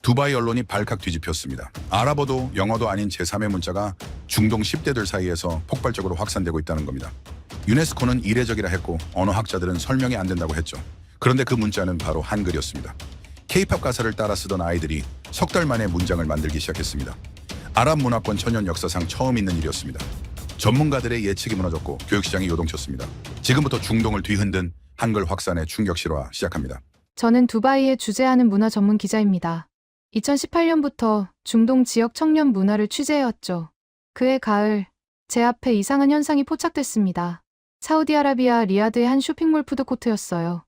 두바이 언론이 발칵 뒤집혔습니다. 아랍어도 영어도 아닌 제3의 문자가 중동 10대들 사이에서 폭발적으로 확산되고 있다는 겁니다. 유네스코는 이례적이라 했고 언어학자들은 설명이 안 된다고 했죠. 그런데 그 문자는 바로 한글이었습니다. K-팝 가사를 따라 쓰던 아이들이 석 달 만에 문장을 만들기 시작했습니다. 아랍 문화권 천년 역사상 처음 있는 일이었습니다. 전문가들의 예측이 무너졌고 교육시장이 요동쳤습니다. 지금부터 중동을 뒤흔든 한글 확산의 충격 실화 시작합니다. 저는 두바이에 주재하는 문화 전문 기자입니다. 2018년부터 중동 지역 청년 문화를 취재해왔죠. 그해 가을, 제 앞에 이상한 현상이 포착됐습니다. 사우디아라비아 리야드의 한 쇼핑몰 푸드코트였어요.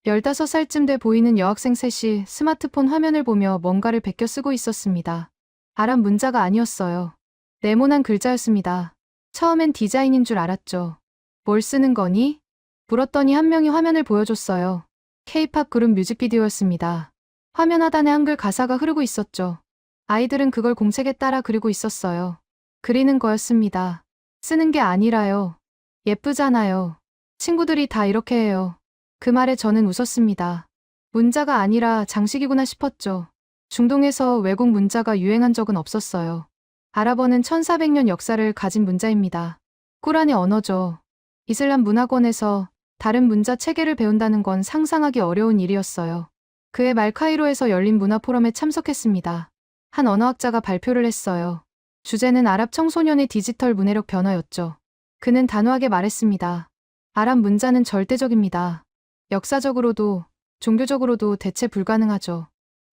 15살쯤 돼 보이는 여학생 셋이 스마트폰 화면을 보며 뭔가를 베껴 쓰고 있었습니다. 아랍 문자가 아니었어요. 네모난 글자였습니다. 처음엔 디자인인 줄 알았죠. 뭘 쓰는 거니? 물었더니 한 명이 화면을 보여줬어요. K-팝 그룹 뮤직비디오였습니다. 화면 하단에 한글 가사가 흐르고 있었죠. 아이들은 그걸 공책에 따라 그리고 있었어요. 그리는 거였습니다. 쓰는 게 아니라요. 예쁘잖아요. 친구들이 다 이렇게 해요. 그 말에 저는 웃었습니다. 문자가 아니라 장식이구나 싶었죠. 중동에서 외국 문자가 유행한 적은 없었어요. 아랍어는 1400년 역사를 가진 문자입니다. 꾸란의 언어죠. 이슬람 문화권에서 다른 문자 체계를 배운다는 건 상상하기 어려운 일이었어요. 그해 말 카이로에서 열린 문화 포럼에 참석했습니다. 한 언어학자가 발표를 했어요. 주제는 아랍 청소년의 디지털 문해력 변화였죠. 그는 단호하게 말했습니다. 아랍 문자는 절대적입니다. 역사적으로도 종교적으로도 대체 불가능하죠.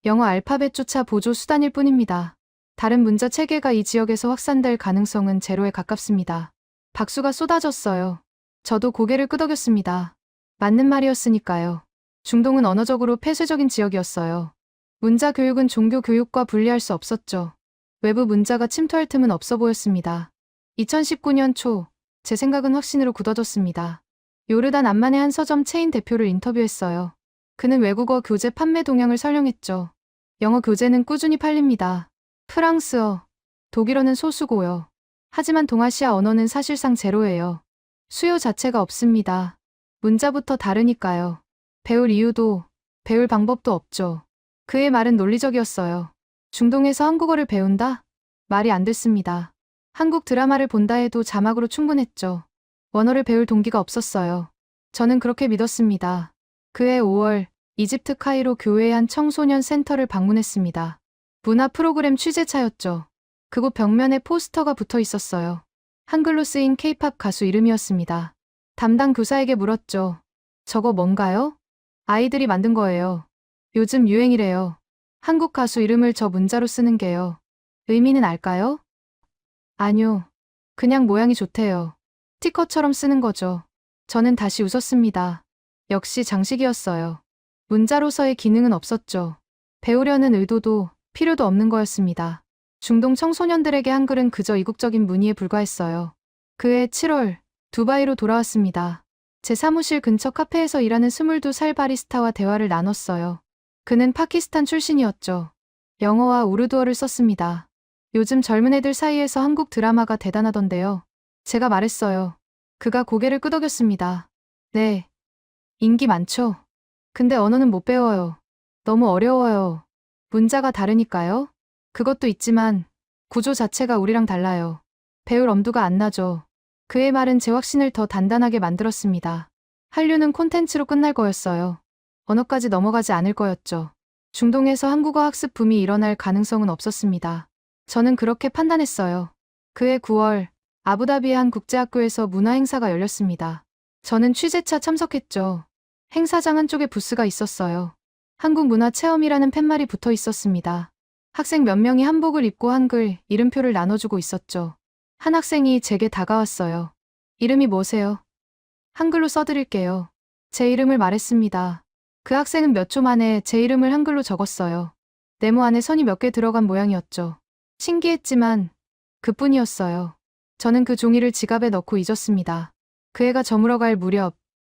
영어 알파벳조차 보조 수단일 뿐입니다. 다른 문자 체계가 이 지역에서 확산될 가능성은 제로에 가깝습니다. 박수가 쏟아졌어요. 저도 고개를 끄덕였습니다. 맞는 말이었으니까요. 중동은 언어적으로 폐쇄적인 지역이었어요. 문자 교육은 종교 교육과 분리할 수 없었죠. 외부 문자가 침투할 틈은 없어 보였습니다. 2019년 초, 제 생각은 확신으로 굳어졌습니다. 요르단 암만의 한 서점 체인 대표를 인터뷰했어요. 그는 외국어 교재 판매 동향을 설명했죠. 영어 교재는 꾸준히 팔립니다. 프랑스어, 독일어는 소수고요. 하지만 동아시아 언어는 사실상 제로예요. 수요 자체가 없습니다. 문자부터 다르니까요. 배울 이유도, 배울 방법도 없죠. 그의 말은 논리적이었어요. 중동에서 한국어를 배운다? 말이 안 됐습니다. 한국 드라마를 본다 해도 자막으로 충분했죠. 원어를 배울 동기가 없었어요. 저는 그렇게 믿었습니다. 그해 5월, 이집트 카이로 교회의 한 청소년 센터를 방문했습니다. 문화 프로그램 취재차였죠. 그곳 벽면에 포스터가 붙어 있었어요. 한글로 쓰인 K-팝 가수 이름이었습니다. 담당 교사에게 물었죠. 저거 뭔가요? 아이들이 만든 거예요. 요즘 유행이래요. 한국 가수 이름을 저 문자로 쓰는 게요. 의미는 알까요? 아니요. 그냥 모양이 좋대요. 스티커처럼 쓰는 거죠. 저는 다시 웃었습니다. 역시 장식이었어요. 문자로서의 기능은 없었죠. 배우려는 의도도 필요도 없는 거였습니다. 중동 청소년들에게 한글은 그저 이국적인 문의에 불과했어요. 그해 7월, 두바이로 돌아왔습니다. 제 사무실 근처 카페에서 일하는 22살 바리스타와 대화를 나눴어요. 그는 파키스탄 출신이었죠. 영어와 우르두어를 썼습니다. 요즘 젊은 애들 사이에서 한국 드라마가 대단하던데요. 제가 말했어요. 그가 고개를 끄덕였습니다. 네. 인기 많죠. 근데 언어는 못 배워요. 너무 어려워요. 문자가 다르니까요. 그것도 있지만 구조 자체가 우리랑 달라요. 배울 엄두가 안 나죠. 그의 말은 제 확신을 더 단단하게 만들었습니다. 한류는 콘텐츠로 끝날 거였어요. 언어까지 넘어가지 않을 거였죠. 중동에서 한국어 학습 붐이 일어날 가능성은 없었습니다. 저는 그렇게 판단했어요. 그해 9월, 아부다비의 한 국제학교에서 문화 행사가 열렸습니다. 저는 취재차 참석했죠. 행사장 한쪽에 부스가 있었어요. 한국 문화 체험이라는 팻말이 붙어 있었습니다. 학생 몇 명이 한복을 입고 한글 이름표를 나눠주고 있었죠. 한 학생이 제게 다가왔어요. 이름이 뭐세요? 한글로 써드릴게요. 제 이름을 말했습니다. 그 학생은 몇 초 만에 제 이름을 한글로 적었어요. 네모 안에 선이 몇 개 들어간 모양이었죠. 신기했지만 그뿐이었어요. 저는 그 종이를 지갑에 넣고 잊었습니다. 그 애가 저물어갈 무렵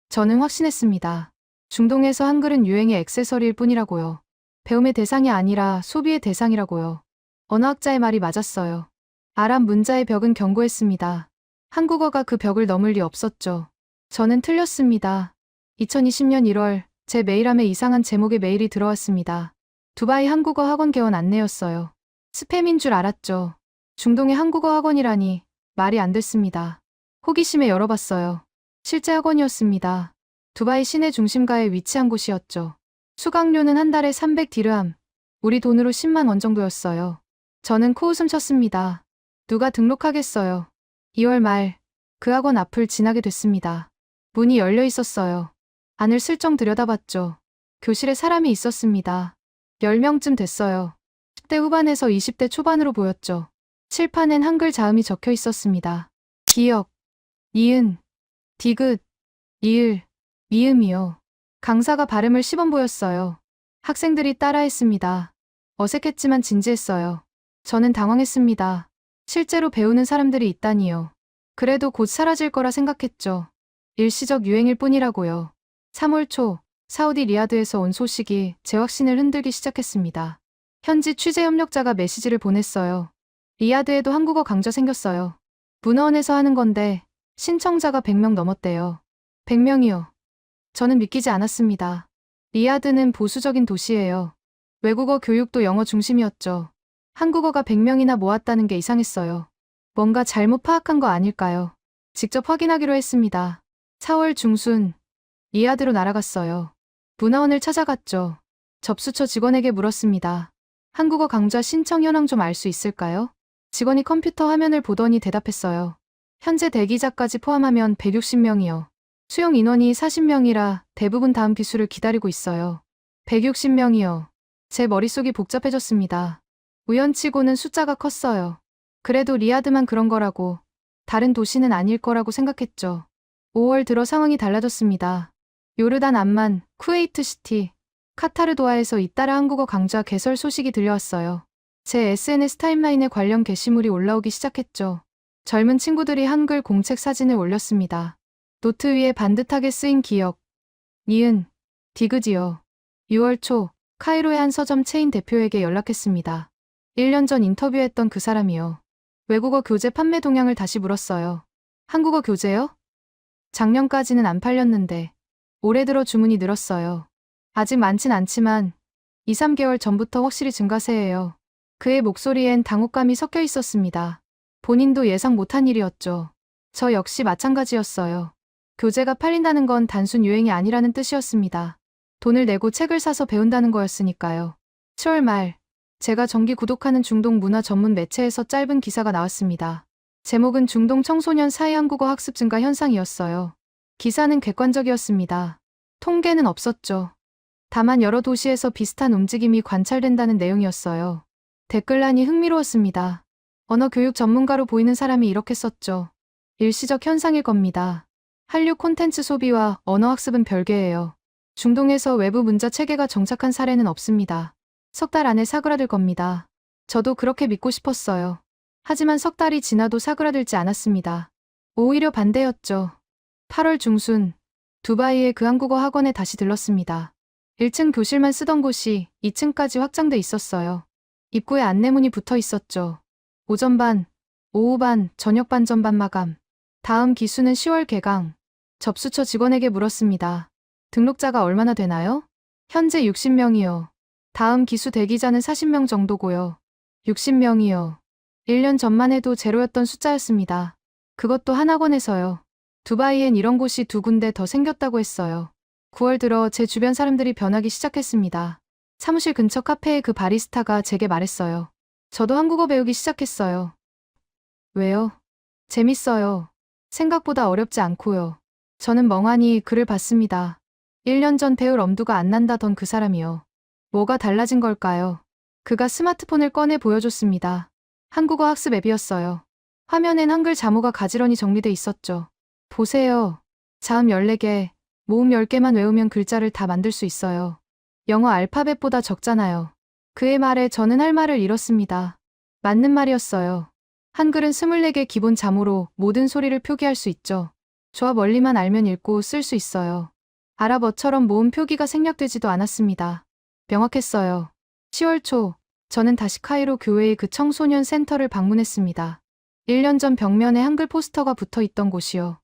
저는 확신했습니다. 중동에서 한글은 유행의 액세서리일 뿐이라고요. 배움의 대상이 아니라 소비의 대상이라고요. 언어학자의 말이 맞았어요. 아랍 문자의 벽은 견고했습니다. 한국어가 그 벽을 넘을 리 없었죠. 저는 틀렸습니다. 2020년 1월 제 메일함에 이상한 제목의 메일이 들어왔습니다. 두바이 한국어 학원 개원 안내였어요. 스팸인 줄 알았죠. 중동의 한국어 학원이라니 말이 안 됐습니다. 호기심에 열어봤어요. 실제 학원이었습니다. 두바이 시내 중심가에 위치한 곳이었죠. 수강료는 한 달에 300디르함, 우리 돈으로 10만 원 정도였어요. 저는 코웃음 쳤습니다. 누가 등록하겠어요. 2월 말 그 학원 앞을 지나게 됐습니다. 문이 열려 있었어요. 안을 슬쩍 들여다봤죠. 교실에 사람이 있었습니다. 10명쯤 됐어요. 10대 후반에서 20대 초반으로 보였죠. 칠판엔 한글 자음이 적혀 있었습니다. 기역, 니은, 디귿, 리을, 미음이요. 강사가 발음을 시범 보였어요. 학생들이 따라했습니다. 어색했지만 진지했어요. 저는 당황했습니다. 실제로 배우는 사람들이 있다니요. 그래도 곧 사라질 거라 생각했죠. 일시적 유행일 뿐이라고요. 3월 초 사우디 리야드에서 온 소식이 제 확신을 흔들기 시작했습니다. 현지 취재 협력자가 메시지를 보냈어요. 리야드에도 한국어 강좌 생겼어요. 문화원에서 하는 건데 신청자가 100명 넘었대요. 100명이요. 저는 믿기지 않았습니다. 리야드는 보수적인 도시예요. 외국어 교육도 영어 중심이었죠. 한국어가 100명이나 모았다는 게 이상했어요. 뭔가 잘못 파악한 거 아닐까요? 직접 확인하기로 했습니다. 4월 중순 리야드로 날아갔어요. 문화원을 찾아갔죠. 접수처 직원에게 물었습니다. 한국어 강좌 신청 현황 좀 알 수 있을까요? 직원이 컴퓨터 화면을 보더니 대답했어요. 현재 대기자까지 포함하면 160명이요. 수용 인원이 40명이라 대부분 다음 기수를 기다리고 있어요. 160명이요. 제 머릿속이 복잡해졌습니다. 우연치고는 숫자가 컸어요. 그래도 리야드만 그런 거라고, 다른 도시는 아닐 거라고 생각했죠. 5월 들어 상황이 달라졌습니다. 요르단 암만, 쿠웨이트 시티, 카타르 도하에서 잇따라 한국어 강좌 개설 소식이 들려왔어요. 제 SNS 타임라인에 관련 게시물이 올라오기 시작했죠. 젊은 친구들이 한글 공책 사진을 올렸습니다. 노트 위에 반듯하게 쓰인 기역, 니은, 디귿이요. 6월 초 카이로의 한 서점 체인 대표에게 연락했습니다. 1년 전 인터뷰했던 그 사람이요. 외국어 교재 판매 동향을 다시 물었어요. 한국어 교재요? 작년까지는 안 팔렸는데 올해 들어 주문이 늘었어요. 아직 많진 않지만 2, 3개월 전부터 확실히 증가세예요. 그의 목소리엔 당혹감이 섞여 있었습니다. 본인도 예상 못한 일이었죠. 저 역시 마찬가지였어요. 교재가 팔린다는 건 단순 유행이 아니라는 뜻이었습니다. 돈을 내고 책을 사서 배운다는 거였으니까요. 10월 말 제가 정기 구독하는 중동 문화 전문 매체에서 짧은 기사가 나왔습니다. 제목은 중동 청소년 사이 한국어 학습 증가 현상이었어요. 기사는 객관적이었습니다. 통계는 없었죠. 다만 여러 도시에서 비슷한 움직임이 관찰된다는 내용이었어요. 댓글란이 흥미로웠습니다. 언어 교육 전문가로 보이는 사람이 이렇게 썼죠. 일시적 현상일 겁니다. 한류 콘텐츠 소비와 언어 학습은 별개예요. 중동에서 외부 문자 체계가 정착한 사례는 없습니다. 석 달 안에 사그라들 겁니다. 저도 그렇게 믿고 싶었어요. 하지만 석 달이 지나도 사그라들지 않았습니다. 오히려 반대였죠. 8월 중순 두바이의 그 한국어 학원에 다시 들렀습니다. 1층 교실만 쓰던 곳이 2층까지 확장돼 있었어요. 입구에 안내문이 붙어 있었죠. 오전 반, 오후 반, 저녁 반 전반 마감. 다음 기수는 10월 개강. 접수처 직원에게 물었습니다. 등록자가 얼마나 되나요? 현재 60명이요. 다음 기수 대기자는 40명 정도고요. 60명이요. 1년 전만 해도 제로였던 숫자였습니다. 그것도 한 학원에서요. 두바이엔 이런 곳이 2군데 더 생겼다고 했어요. 9월 들어 제 주변 사람들이 변하기 시작했습니다. 사무실 근처 카페의 그 바리스타가 제게 말했어요. 저도 한국어 배우기 시작했어요. 왜요? 재밌어요. 생각보다 어렵지 않고요. 저는 멍하니 글을 봤습니다. 1년 전 배울 엄두가 안 난다던 그 사람이요. 뭐가 달라진 걸까요? 그가 스마트폰을 꺼내 보여줬습니다. 한국어 학습 앱이었어요. 화면엔 한글 자모가 가지런히 정리돼 있었죠. 보세요. 자음 14개, 모음 10개만 외우면 글자를 다 만들 수 있어요. 영어 알파벳보다 적잖아요. 그의 말에 저는 할 말을 잃었습니다. 맞는 말이었어요. 한글은 24개 기본 자모로 모든 소리를 표기할 수 있죠. 조합 원리만 알면 읽고 쓸 수 있어요. 아랍어처럼 모음 표기가 생략되지도 않았습니다. 명확했어요. 10월 초, 저는 다시 카이로 교회의 그 청소년 센터를 방문했습니다. 1년 전 벽면에 한글 포스터가 붙어 있던 곳이요.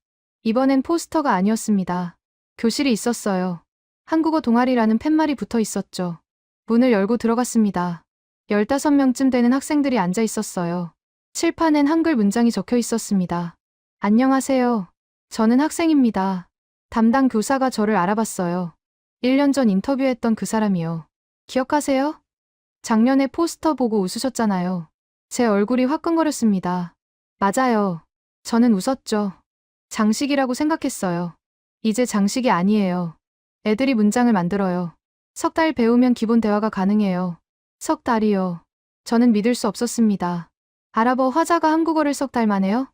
이번엔 포스터가 아니었습니다. 교실이 있었어요. 한국어 동아리라는 팻말이 붙어 있었죠. 문을 열고 들어갔습니다. 15명쯤 되는 학생들이 앉아 있었어요. 칠판엔 한글 문장이 적혀 있었습니다. 안녕하세요. 저는 학생입니다. 담당 교사가 저를 알아봤어요. 1년 전 인터뷰했던 그 사람이요. 기억하세요? 작년에 포스터 보고 웃으셨잖아요. 제 얼굴이 화끈거렸습니다. 맞아요. 저는 웃었죠. 장식이라고 생각했어요. 이제 장식이 아니에요. 애들이 문장을 만들어요. 석 달 배우면 기본 대화가 가능해요. 석 달이요. 저는 믿을 수 없었습니다. 아랍어 화자가 한국어를 석 달 만에요?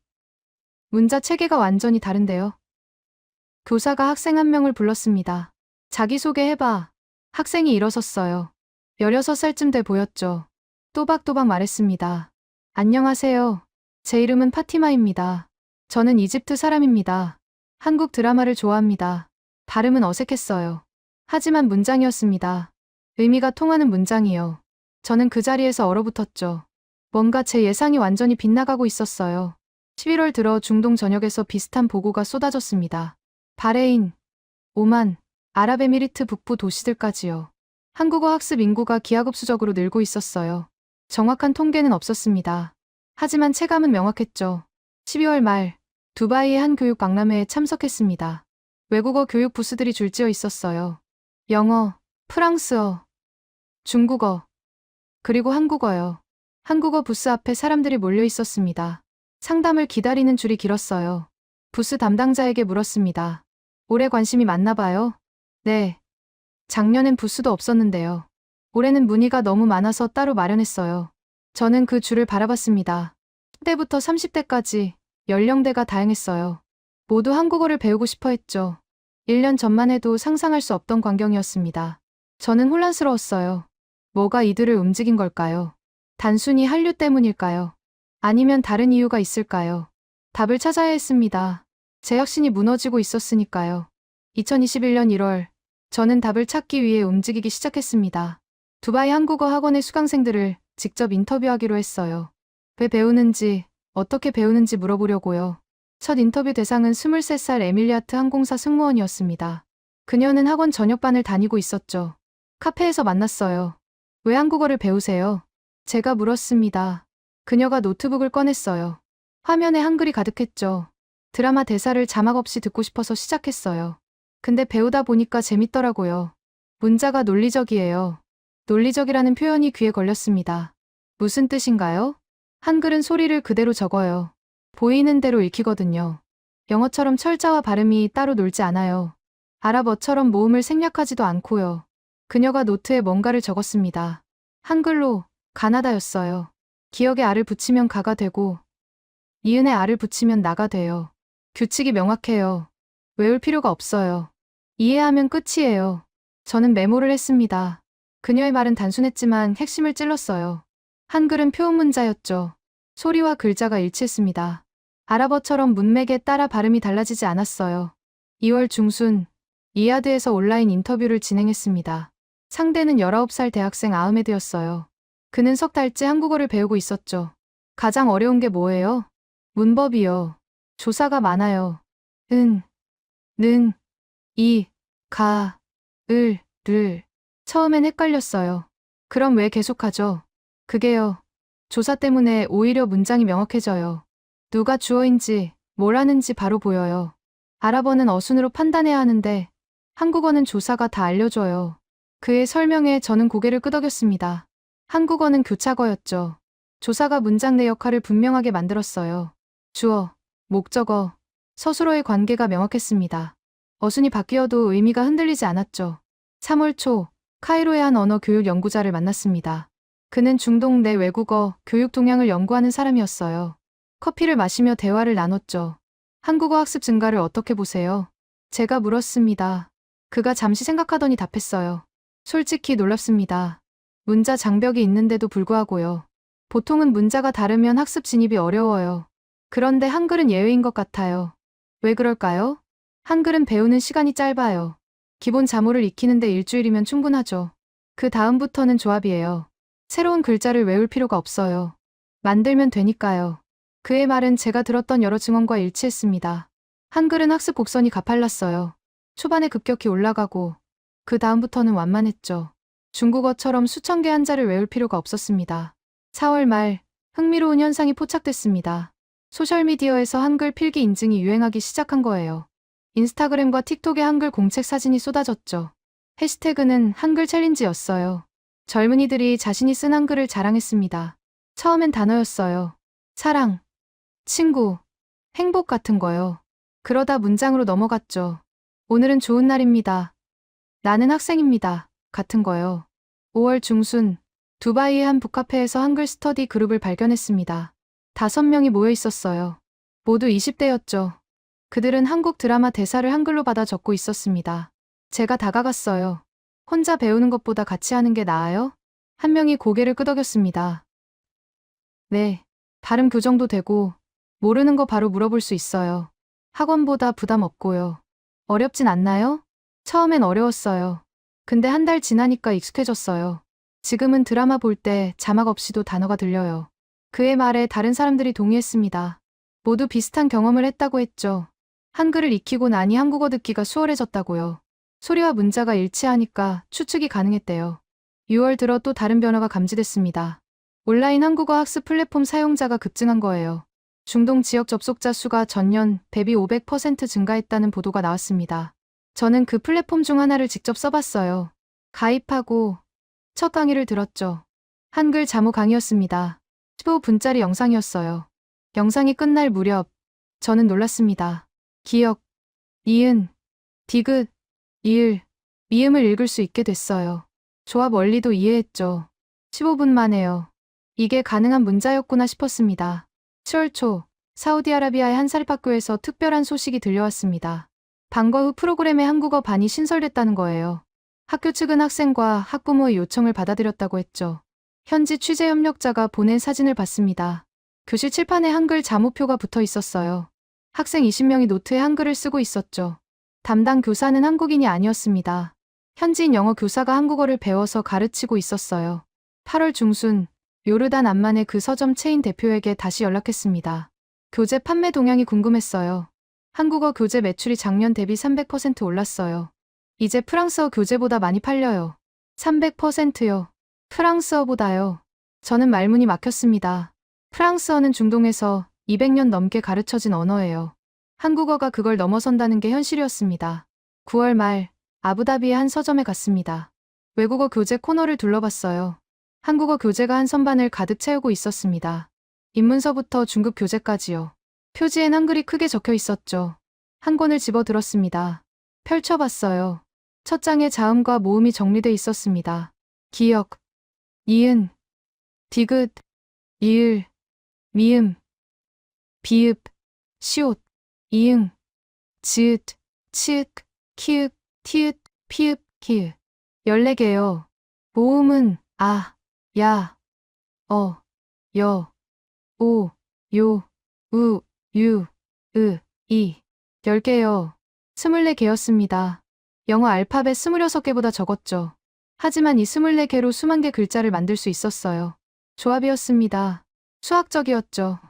문자 체계가 완전히 다른데요. 교사가 학생 한 명을 불렀습니다. 자기소개 해봐. 학생이 일어섰어요. 16살쯤 돼 보였죠. 또박또박 말했습니다. 안녕하세요. 제 이름은 파티마입니다. 저는 이집트 사람입니다. 한국 드라마를 좋아합니다. 발음은 어색했어요. 하지만 문장이었습니다. 의미가 통하는 문장이요. 저는 그 자리에서 얼어붙었죠. 뭔가 제 예상이 완전히 빗나가고 있었어요. 11월 들어 중동 전역에서 비슷한 보고가 쏟아졌습니다. 바레인, 오만, 아랍에미리트 북부 도시들까지요. 한국어 학습 인구가 기하급수적으로 늘고 있었어요. 정확한 통계는 없었습니다. 하지만 체감은 명확했죠. 12월 말, 두바이의 한 교육 박람회에 참석했습니다. 외국어 교육 부스들이 줄지어 있었어요. 영어, 프랑스어, 중국어, 그리고 한국어요. 한국어 부스 앞에 사람들이 몰려 있었습니다. 상담을 기다리는 줄이 길었어요. 부스 담당자에게 물었습니다. 올해 관심이 많나 봐요? 네. 작년엔 부스도 없었는데요. 올해는 문의가 너무 많아서 따로 마련했어요. 저는 그 줄을 바라봤습니다. 10대부터 30대까지 연령대가 다양했어요. 모두 한국어를 배우고 싶어 했죠. 1년 전만 해도 상상할 수 없던 광경이었습니다. 저는 혼란스러웠어요. 뭐가 이들을 움직인 걸까요? 단순히 한류 때문일까요? 아니면 다른 이유가 있을까요? 답을 찾아야 했습니다. 제 확신이 무너지고 있었으니까요. 2021년 1월, 저는 답을 찾기 위해 움직이기 시작했습니다. 두바이 한국어 학원의 수강생들을 직접 인터뷰하기로 했어요. 왜 배우는지, 어떻게 배우는지 물어보려고요. 첫 인터뷰 대상은 23살 에밀리아트 항공사 승무원이었습니다. 그녀는 학원 저녁반을 다니고 있었죠. 카페에서 만났어요. 왜 한국어를 배우세요? 제가 물었습니다. 그녀가 노트북을 꺼냈어요. 화면에 한글이 가득했죠. 드라마 대사를 자막 없이 듣고 싶어서 시작했어요. 근데 배우다 보니까 재밌더라고요. 문자가 논리적이에요. 논리적이라는 표현이 귀에 걸렸습니다. 무슨 뜻인가요? 한글은 소리를 그대로 적어요. 보이는 대로 읽히거든요. 영어처럼 철자와 발음이 따로 놀지 않아요. 아랍어처럼 모음을 생략하지도 않고요. 그녀가 노트에 뭔가를 적었습니다. 한글로 가나다였어요. 기억에 알을 붙이면 가가 되고 이은에 알을 붙이면 나가 돼요. 규칙이 명확해요. 외울 필요가 없어요. 이해하면 끝이에요. 저는 메모를 했습니다. 그녀의 말은 단순했지만 핵심을 찔렀어요. 한글은 표음 문자였죠. 소리와 글자가 일치했습니다. 아랍어처럼 문맥에 따라 발음이 달라지지 않았어요. 2월 중순, 리야드에서 온라인 인터뷰를 진행했습니다. 상대는 19살 대학생 아흐메드였어요. 그는 석 달째 한국어를 배우고 있었죠. 가장 어려운 게 뭐예요? 문법이요. 조사가 많아요. 은, 는, 이, 가, 을, 를. 처음엔 헷갈렸어요. 그럼 왜 계속하죠? 그게요. 조사 때문에 오히려 문장이 명확해져요. 누가 주어인지, 뭘 하는지 바로 보여요. 아랍어는 어순으로 판단해야 하는데 한국어는 조사가 다 알려줘요. 그의 설명에 저는 고개를 끄덕였습니다. 한국어는 교차어였죠. 조사가 문장 내 역할을 분명하게 만들었어요. 주어, 목적어, 서술어의 관계가 명확했습니다. 어순이 바뀌어도 의미가 흔들리지 않았죠. 3월 초, 카이로의 한 언어 교육 연구자를 만났습니다. 그는 중동 내 외국어, 교육 동향을 연구하는 사람이었어요. 커피를 마시며 대화를 나눴죠. 한국어 학습 증가를 어떻게 보세요? 제가 물었습니다. 그가 잠시 생각하더니 답했어요. 솔직히 놀랍습니다. 문자 장벽이 있는데도 불구하고요. 보통은 문자가 다르면 학습 진입이 어려워요. 그런데 한글은 예외인 것 같아요. 왜 그럴까요? 한글은 배우는 시간이 짧아요. 기본 자모를 익히는데 일주일이면 충분하죠. 그 다음부터는 조합이에요. 새로운 글자를 외울 필요가 없어요. 만들면 되니까요. 그의 말은 제가 들었던 여러 증언과 일치했습니다. 한글은 학습 곡선이 가팔랐어요. 초반에 급격히 올라가고 그 다음부터는 완만했죠. 중국어처럼 수천 개 한자를 외울 필요가 없었습니다. 4월 말 흥미로운 현상이 포착됐습니다. 소셜미디어에서 한글 필기 인증이 유행하기 시작한 거예요. 인스타그램과 틱톡에 한글 공책 사진이 쏟아졌죠. 해시태그는 한글 챌린지였어요. 젊은이들이 자신이 쓴 한글을 자랑했습니다. 처음엔 단어였어요. 사랑, 친구, 행복 같은 거요. 그러다 문장으로 넘어갔죠. 오늘은 좋은 날입니다. 나는 학생입니다. 같은 거요. 5월 중순 두바이의 한 북카페에서 한글 스터디 그룹을 발견했습니다. 5명이 모여 있었어요. 모두 20대였죠. 그들은 한국 드라마 대사를 한글로 받아 적고 있었습니다. 제가 다가갔어요. 혼자 배우는 것보다 같이 하는 게 나아요? 한 명이 고개를 끄덕였습니다. 네, 발음 교정도 되고 모르는 거 바로 물어볼 수 있어요. 학원보다 부담 없고요. 어렵진 않나요? 처음엔 어려웠어요. 근데 한 달 지나니까 익숙해졌어요. 지금은 드라마 볼 때 자막 없이도 단어가 들려요. 그의 말에 다른 사람들이 동의했습니다. 모두 비슷한 경험을 했다고 했죠. 한글을 익히고 나니 한국어 듣기가 수월해졌다고요. 소리와 문자가 일치하니까 추측이 가능했대요. 6월 들어 또 다른 변화가 감지됐습니다. 온라인 한국어 학습 플랫폼 사용자가 급증한 거예요. 중동 지역 접속자 수가 전년 대비 500% 증가했다는 보도가 나왔습니다. 저는 그 플랫폼 중 하나를 직접 써봤어요. 가입하고 첫 강의를 들었죠. 한글 자모 강의였습니다. 15분짜리 영상이었어요. 영상이 끝날 무렵 저는 놀랐습니다. 기역, 니은, 디귿, 이을, 미음을 읽을 수 있게 됐어요. 조합 원리도 이해했죠. 15분 만에요. 이게 가능한 문자였구나 싶었습니다. 10월 초 사우디아라비아의 한 사립학교에서 특별한 소식이 들려왔습니다. 방과 후 프로그램에 한국어 반이 신설됐다는 거예요. 학교 측은 학생과 학부모의 요청을 받아들였다고 했죠. 현지 취재 협력자가 보낸 사진을 봤습니다. 교실 칠판에 한글 자모표가 붙어 있었어요. 학생 20명이 노트에 한글을 쓰고 있었죠. 담당 교사는 한국인이 아니었습니다. 현지인 영어 교사가 한국어를 배워서 가르치고 있었어요. 8월 중순 요르단 암만의 그 서점 체인 대표에게 다시 연락했습니다. 교재 판매 동향이 궁금했어요. 한국어 교재 매출이 작년 대비 300% 올랐어요. 이제 프랑스어 교재보다 많이 팔려요. 300%요. 프랑스어보다요. 저는 말문이 막혔습니다. 프랑스어는 중동에서 200년 넘게 가르쳐진 언어예요. 한국어가 그걸 넘어선다는 게 현실이었습니다. 9월 말 아부다비의 한 서점에 갔습니다. 외국어 교재 코너를 둘러봤어요. 한국어 교재가 한 선반을 가득 채우고 있었습니다. 입문서부터 중급 교재까지요. 표지엔 한글이 크게 적혀 있었죠. 한 권을 집어 들었습니다. 펼쳐봤어요. 첫 장에 자음과 모음이 정리돼 있었습니다. 기역, 니은, 디귿, 이을, 미음, 비읍, 시옷, 이응, 지읒, 치읒, 키읔, 티읒, 피읍, 키읔. 14개요. 모음은 아, 야, 어, 여, 오, 요, 우, 유, 으, 이. 10개요. 24개였습니다. 영어 알파벳 26개보다 적었죠. 하지만 이 24개로 수만 개 글자를 만들 수 있었어요. 조합이었습니다. 수학적이었죠.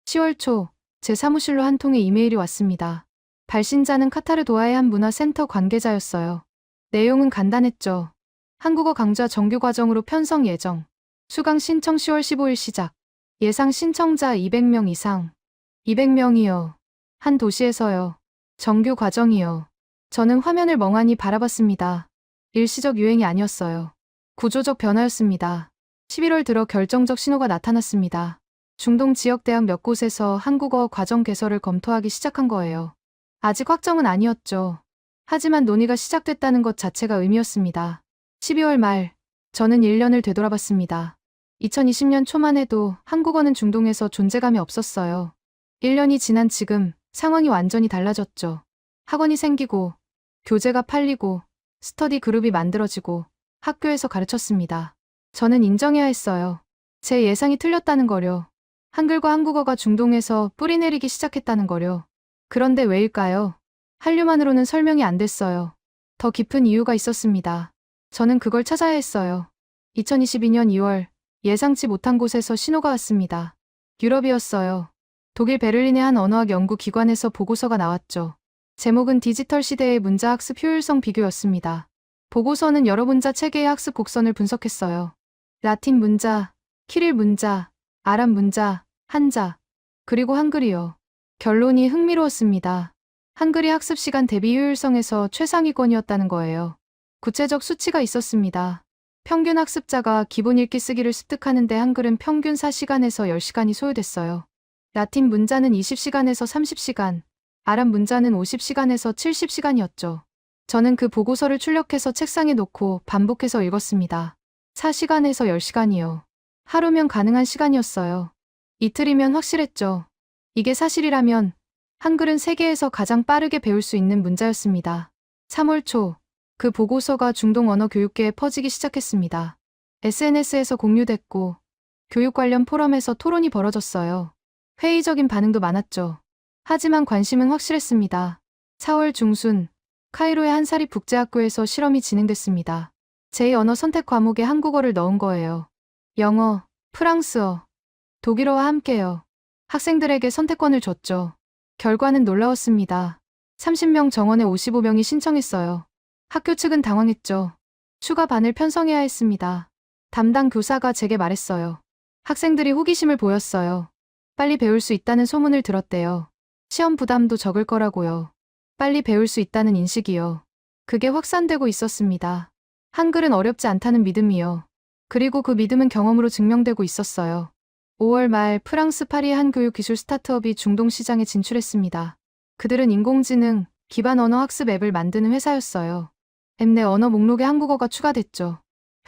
10월 초 제 사무실로 한 통의 이메일이 왔습니다. 발신자는 카타르 도하의 한 문화센터 관계자였어요. 내용은 간단했죠. 한국어 강좌 정규 과정으로 편성 예정. 수강 신청 10월 15일 시작. 예상 신청자 200명 이상. 200명이요. 한 도시에서요. 정규 과정이요. 저는 화면을 멍하니 바라봤습니다. 일시적 유행이 아니었어요. 구조적 변화였습니다. 11월 들어 결정적 신호가 나타났습니다. 중동 지역 대학 몇 곳에서 한국어 과정 개설을 검토하기 시작한 거예요. 아직 확정은 아니었죠. 하지만 논의가 시작됐다는 것 자체가 의미였습니다. 12월 말, 저는 1년을 되돌아봤습니다. 2020년 초만 해도 한국어는 중동에서 존재감이 없었어요. 1년이 지난 지금 상황이 완전히 달라졌죠. 학원이 생기고, 교재가 팔리고, 스터디 그룹이 만들어지고, 학교에서 가르쳤습니다. 저는 인정해야 했어요. 제 예상이 틀렸다는 거려. 한글과 한국어가 중동에서 뿌리내리기 시작했다는 거려. 그런데 왜일까요? 한류만으로는 설명이 안 됐어요. 더 깊은 이유가 있었습니다. 저는 그걸 찾아야 했어요. 2022년 2월, 예상치 못한 곳에서 신호가 왔습니다. 유럽이었어요. 독일 베를린의 한 언어학 연구기관에서 보고서가 나왔죠. 제목은 디지털 시대의 문자학습 효율성 비교였습니다. 보고서는 여러 문자 체계의 학습 곡선을 분석했어요. 라틴 문자, 키릴 문자, 아랍 문자, 한자, 그리고 한글이요. 결론이 흥미로웠습니다. 한글이 학습 시간 대비 효율성에서 최상위권이었다는 거예요. 구체적 수치가 있었습니다. 평균 학습자가 기본 읽기 쓰기를 습득하는데 한글은 평균 4시간에서 10시간이 소요됐어요. 라틴 문자는 20시간에서 30시간, 아랍 문자는 50시간에서 70시간이었죠. 저는 그 보고서를 출력해서 책상에 놓고 반복해서 읽었습니다. 4시간에서 10시간이요. 하루면 가능한 시간이었어요. 이틀이면 확실했죠. 이게 사실이라면 한글은 세계에서 가장 빠르게 배울 수 있는 문자였습니다. 3월 초, 그 보고서가 중동 언어 교육계에 퍼지기 시작했습니다. SNS에서 공유됐고, 교육 관련 포럼에서 토론이 벌어졌어요. 회의적인 반응도 많았죠. 하지만 관심은 확실했습니다. 4월 중순, 카이로의 한 사립국제학교에서 실험이 진행됐습니다. 제2언어 선택 과목에 한국어를 넣은 거예요. 영어, 프랑스어, 독일어와 함께요. 학생들에게 선택권을 줬죠. 결과는 놀라웠습니다. 30명 정원에 55명이 신청했어요. 학교 측은 당황했죠. 추가 반을 편성해야 했습니다. 담당 교사가 제게 말했어요. 학생들이 호기심을 보였어요. 빨리 배울 수 있다는 소문을 들었대요. 시험 부담도 적을 거라고요. 빨리 배울 수 있다는 인식이요. 그게 확산되고 있었습니다. 한글은 어렵지 않다는 믿음이요. 그리고 그 믿음은 경험으로 증명되고 있었어요. 5월 말 프랑스 파리의 한 교육기술 스타트업이 중동 시장에 진출했습니다. 그들은 인공지능, 기반 언어 학습 앱을 만드는 회사였어요. 앱 내 언어 목록에 한국어가 추가됐죠.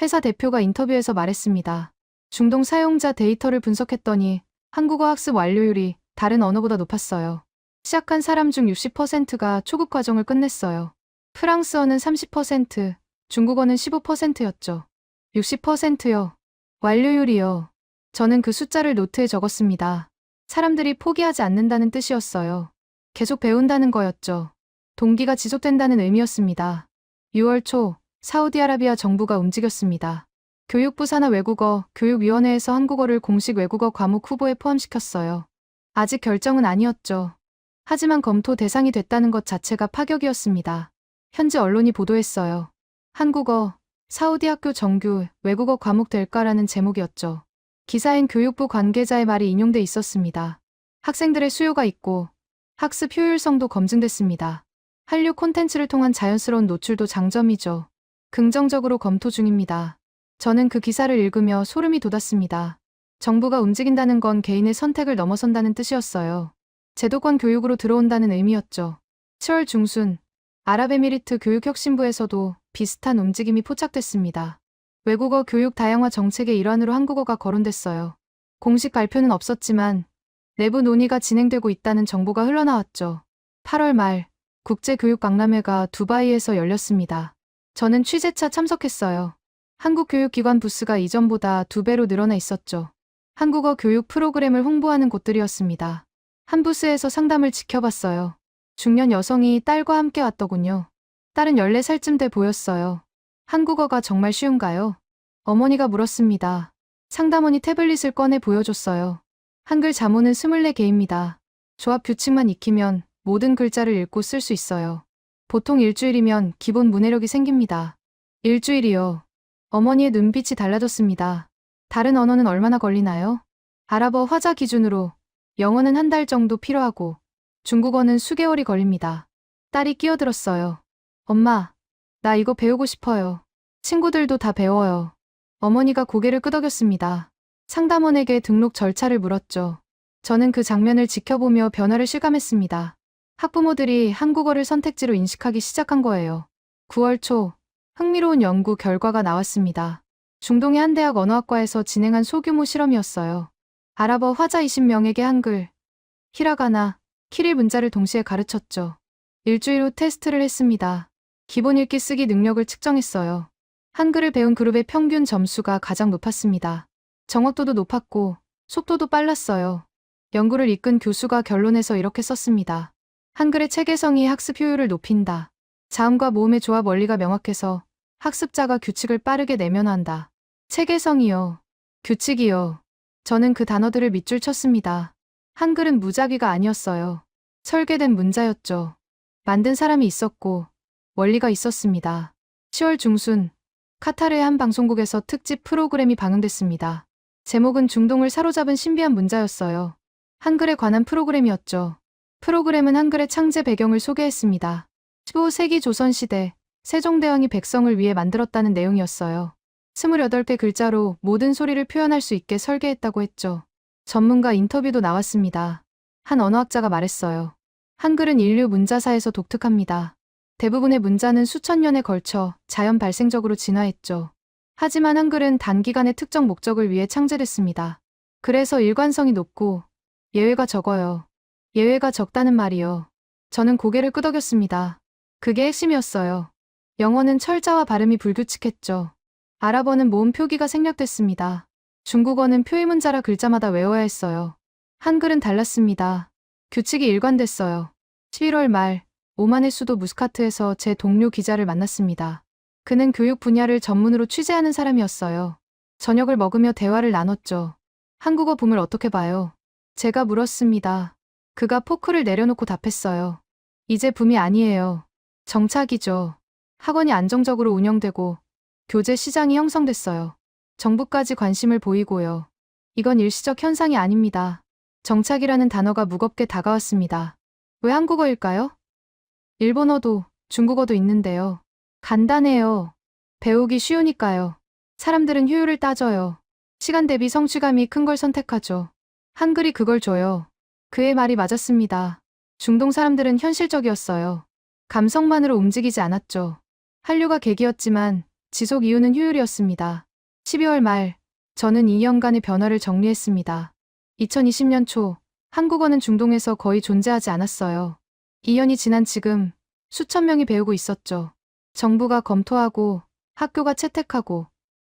회사 대표가 인터뷰에서 말했습니다. 중동 사용자 데이터를 분석했더니 한국어 학습 완료율이 다른 언어보다 높았어요. 시작한 사람 중 60%가 초급 과정을 끝냈어요. 프랑스어는 30%, 중국어는 15%였죠. 60%요. 완료율이요. 저는 그 숫자를 노트에 적었습니다. 사람들이 포기하지 않는다는 뜻이었어요. 계속 배운다는 거였죠. 동기가 지속된다는 의미였습니다. 6월 초, 사우디아라비아 정부가 움직였습니다. 교육부 산하 외국어 교육위원회에서 한국어를 공식 외국어 과목 후보에 포함시켰어요. 아직 결정은 아니었죠. 하지만 검토 대상이 됐다는 것 자체가 파격이었습니다. 현지 언론이 보도했어요. 한국어, 사우디 학교 정규 외국어 과목 될까라는 제목이었죠. 기사엔 교육부 관계자의 말이 인용돼 있었습니다. 학생들의 수요가 있고 학습 효율성도 검증됐습니다. 한류 콘텐츠를 통한 자연스러운 노출도 장점이죠. 긍정적으로 검토 중입니다. 저는 그 기사를 읽으며 소름이 돋았습니다. 정부가 움직인다는 건 개인의 선택을 넘어선다는 뜻이었어요. 제도권 교육으로 들어온다는 의미였죠. 7월 중순, 아랍에미리트 교육혁신부에서도 비슷한 움직임이 포착됐습니다. 외국어 교육 다양화 정책의 일환으로 한국어가 거론됐어요. 공식 발표는 없었지만 내부 논의가 진행되고 있다는 정보가 흘러나왔죠. 8월 말, 국제교육박람회가 두바이에서 열렸습니다. 저는 취재차 참석했어요. 한국교육기관 부스가 이전보다 2배로 늘어나 있었죠. 한국어 교육 프로그램을 홍보하는 곳들이었습니다. 한 부스에서 상담을 지켜봤어요. 중년 여성이 딸과 함께 왔더군요. 딸은 14살쯤 돼 보였어요. 한국어가 정말 쉬운가요? 어머니가 물었습니다. 상담원이 태블릿을 꺼내 보여줬어요. 한글 자모는 24개입니다. 조합 규칙만 익히면 모든 글자를 읽고 쓸 수 있어요. 보통 일주일이면 기본 문해력이 생깁니다. 일주일이요. 어머니의 눈빛이 달라졌습니다. 다른 언어는 얼마나 걸리나요? 아랍어 화자 기준으로 영어는 한 달 정도 필요하고 중국어는 수개월이 걸립니다. 딸이 끼어들었어요. 엄마, 나 이거 배우고 싶어요. 친구들도 다 배워요. 어머니가 고개를 끄덕였습니다. 상담원에게 등록 절차를 물었죠. 저는 그 장면을 지켜보며 변화를 실감했습니다. 학부모들이 한국어를 선택지로 인식하기 시작한 거예요. 9월 초, 흥미로운 연구 결과가 나왔습니다. 중동의 한 대학 언어학과에서 진행한 소규모 실험이었어요. 아랍어 화자 20명에게 한글, 히라가나, 키릴 문자를 동시에 가르쳤죠. 일주일 후 테스트를 했습니다. 기본 읽기 쓰기 능력을 측정했어요. 한글을 배운 그룹의 평균 점수가 가장 높았습니다. 정확도도 높았고 속도도 빨랐어요. 연구를 이끈 교수가 결론에서 이렇게 썼습니다. 한글의 체계성이 학습 효율을 높인다. 자음과 모음의 조합 원리가 명확해서 학습자가 규칙을 빠르게 내면한다. 체계성이요. 규칙이요. 저는 그 단어들을 밑줄 쳤습니다. 한글은 무작위가 아니었어요. 설계된 문자였죠. 만든 사람이 있었고 원리가 있었습니다. 10월 중순 카타르의 한 방송국에서 특집 프로그램이 방영됐습니다. 제목은 중동을 사로잡은 신비한 문자였어요. 한글에 관한 프로그램이었죠. 프로그램은 한글의 창제 배경을 소개했습니다. 15세기 조선시대 세종대왕이 백성을 위해 만들었다는 내용이었어요. 28개 글자로 모든 소리를 표현할 수 있게 설계했다고 했죠. 전문가 인터뷰도 나왔습니다. 한 언어학자가 말했어요. 한글은 인류 문자사에서 독특합니다. 대부분의 문자는 수천 년에 걸쳐 자연 발생적으로 진화했죠. 하지만 한글은 단기간에 특정 목적을 위해 창제됐습니다. 그래서 일관성이 높고 예외가 적어요. 예외가 적다는 말이요. 저는 고개를 끄덕였습니다. 그게 핵심이었어요. 영어는 철자와 발음이 불규칙했죠. 아랍어는 모음 표기가 생략됐습니다. 중국어는 표의문자라 글자마다 외워야 했어요. 한글은 달랐습니다. 규칙이 일관됐어요. 11월 말 오만의 수도 무스카트에서 제 동료 기자를 만났습니다. 그는 교육 분야를 전문으로 취재하는 사람이었어요. 저녁을 먹으며 대화를 나눴죠. 한국어 붐을 어떻게 봐요? 제가 물었습니다. 그가 포크를 내려놓고 답했어요. 이제 붐이 아니에요. 정착이죠. 학원이 안정적으로 운영되고 교재 시장이 형성됐어요. 정부까지 관심을 보이고요. 이건 일시적 현상이 아닙니다. 정착이라는 단어가 무겁게 다가왔습니다. 왜 한국어일까요? 일본어도 중국어도 있는데요. 간단해요. 배우기 쉬우니까요. 사람들은 효율을 따져요. 시간 대비 성취감이 큰 걸 선택하죠. 한글이 그걸 줘요. 그의 말이 맞았습니다. 중동 사람들은 현실적이었어요. 감성만으로 움직이지 않았죠. 한류가 계기였지만 지속 이유는 효율이었습니다. 12월 말 저는 2년간의 변화를 정리했습니다. 2020년 초 한국어는 중동에서 거의 존재하지 않았어요. 2년이 지난 지금 수천 명이 배우고 있었죠. 정부가 검토하고 학교가 채택하고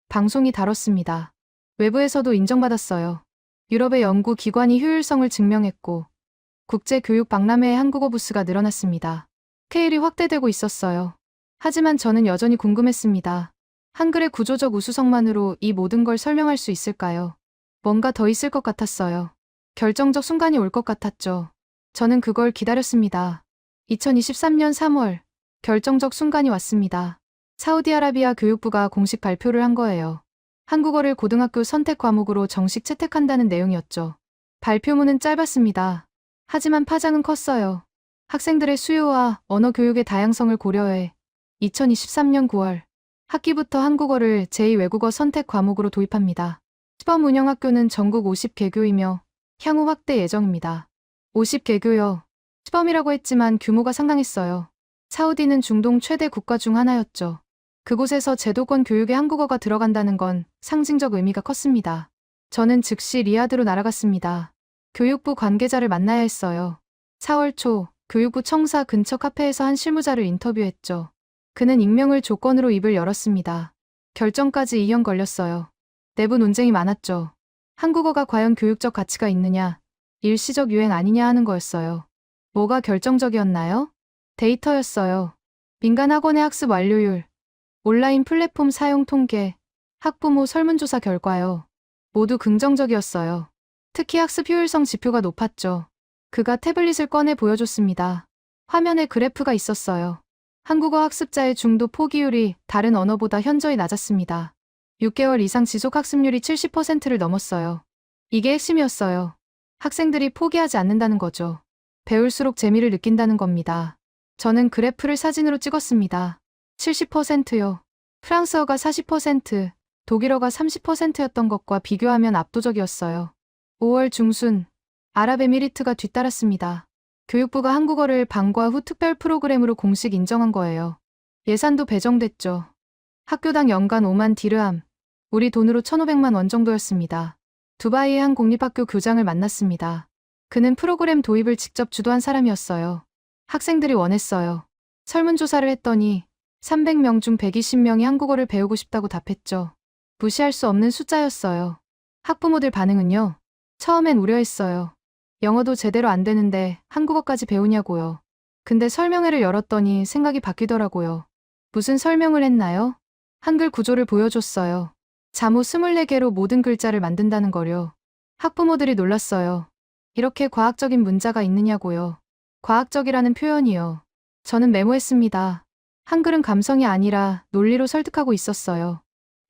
방송이 다뤘습니다. 외부에서도 인정받았어요. 유럽의 연구 기관이 효율성을 증명했고 국제교육 박람회의 한국어 부스가 늘어났습니다. 스케일이 확대되고 있었어요. 하지만 저는 여전히 궁금했습니다. 한글의 구조적 우수성만으로 이 모든 걸 설명할 수 있을까요? 뭔가 더 있을 것 같았어요. 결정적 순간이 올 것 같았죠. 저는 그걸 기다렸습니다. 2023년 3월 결정적 순간이 왔습니다. 사우디아라비아 교육부가 공식 발표를 한 거예요. 한국어를 고등학교 선택 과목으로 정식 채택한다는 내용이었죠. 발표문은 짧았습니다. 하지만 파장은 컸어요. 학생들의 수요와 언어 교육의 다양성을 고려해 2023년 9월 학기부터 한국어를 제2외국어 선택 과목으로 도입합니다. 시범 운영 학교는 전국 50개교이며 향후 확대 예정입니다. 50개교요. 시범이라고 했지만 규모가 상당했어요. 사우디는 중동 최대 국가 중 하나였죠. 그곳에서 제도권 교육에 한국어가 들어간다는 건 상징적 의미가 컸습니다. 저는 즉시 리야드로 날아갔습니다. 교육부 관계자를 만나야 했어요. 4월 초 교육부 청사 근처 카페에서 한 실무자를 인터뷰했죠. 그는 익명을 조건으로 입을 열었습니다. 결정까지 2년 걸렸어요. 내부 논쟁이 많았죠. 한국어가 과연 교육적 가치가 있느냐, 일시적 유행 아니냐 하는 거였어요. 뭐가 결정적이었나요? 데이터였어요. 민간 학원의 학습 완료율, 온라인 플랫폼 사용 통계, 학부모 설문조사 결과요. 모두 긍정적이었어요. 특히 학습 효율성 지표가 높았죠. 그가 태블릿을 꺼내 보여줬습니다. 화면에 그래프가 있었어요. 한국어 학습자의 중도 포기율이 다른 언어보다 현저히 낮았습니다. 6개월 이상 지속 학습률이 70%를 넘었어요. 이게 핵심이었어요. 학생들이 포기하지 않는다는 거죠. 배울수록 재미를 느낀다는 겁니다. 저는 그래프를 사진으로 찍었습니다. 70%요. 프랑스어가 40%, 독일어가 30%였던 것과 비교하면 압도적이었어요. 5월 중순, 아랍에미리트가 뒤따랐습니다. 교육부가 한국어를 방과 후 특별 프로그램으로 공식 인정한 거예요. 예산도 배정됐죠. 학교당 연간 5만 디르함, 우리 돈으로 1,500만 원 정도였습니다. 두바이의 한 공립학교 교장을 만났습니다. 그는 프로그램 도입을 직접 주도한 사람이었어요. 학생들이 원했어요. 설문조사를 했더니 300명 중 120명이 한국어를 배우고 싶다고 답했죠. 무시할 수 없는 숫자였어요. 학부모들 반응은요? 처음엔 우려했어요. 영어도 제대로 안 되는데 한국어까지 배우냐고요. 근데 설명회를 열었더니 생각이 바뀌더라고요. 무슨 설명을 했나요? 한글 구조를 보여줬어요. 자모 24개로 모든 글자를 만든다는 거요. 학부모들이 놀랐어요. 이렇게 과학적인 문자가 있느냐고요. 과학적이라는 표현이요. 저는 메모했습니다. 한글은 감성이 아니라 논리로 설득하고 있었어요.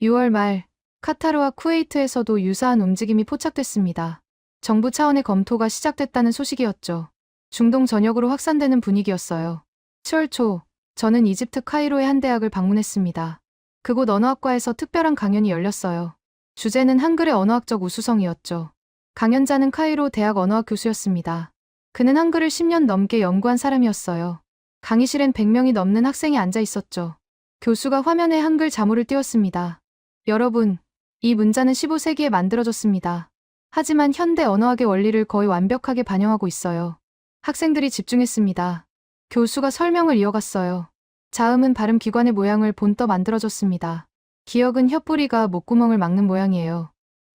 6월 말 카타르와 쿠웨이트에서도 유사한 움직임이 포착됐습니다. 정부 차원의 검토가 시작됐다는 소식이었죠. 중동 전역으로 확산되는 분위기였어요. 10월 초 저는 이집트 카이로의 한 대학을 방문했습니다. 그곳 언어학과에서 특별한 강연이 열렸어요. 주제는 한글의 언어학적 우수성이었죠. 강연자는 카이로 대학 언어학 교수였습니다. 그는 한글을 10년 넘게 연구한 사람이었어요. 강의실엔 100명이 넘는 학생이 앉아 있었죠. 교수가 화면에 한글 자모를 띄웠습니다. 여러분, 이 문자는 15세기에 만들어졌습니다. 하지만 현대 언어학의 원리를 거의 완벽하게 반영하고 있어요. 학생들이 집중했습니다. 교수가 설명을 이어갔어요. 자음은 발음 기관의 모양을 본떠 만들어줬습니다. 기역은 혀뿌리가 목구멍을 막는 모양이에요.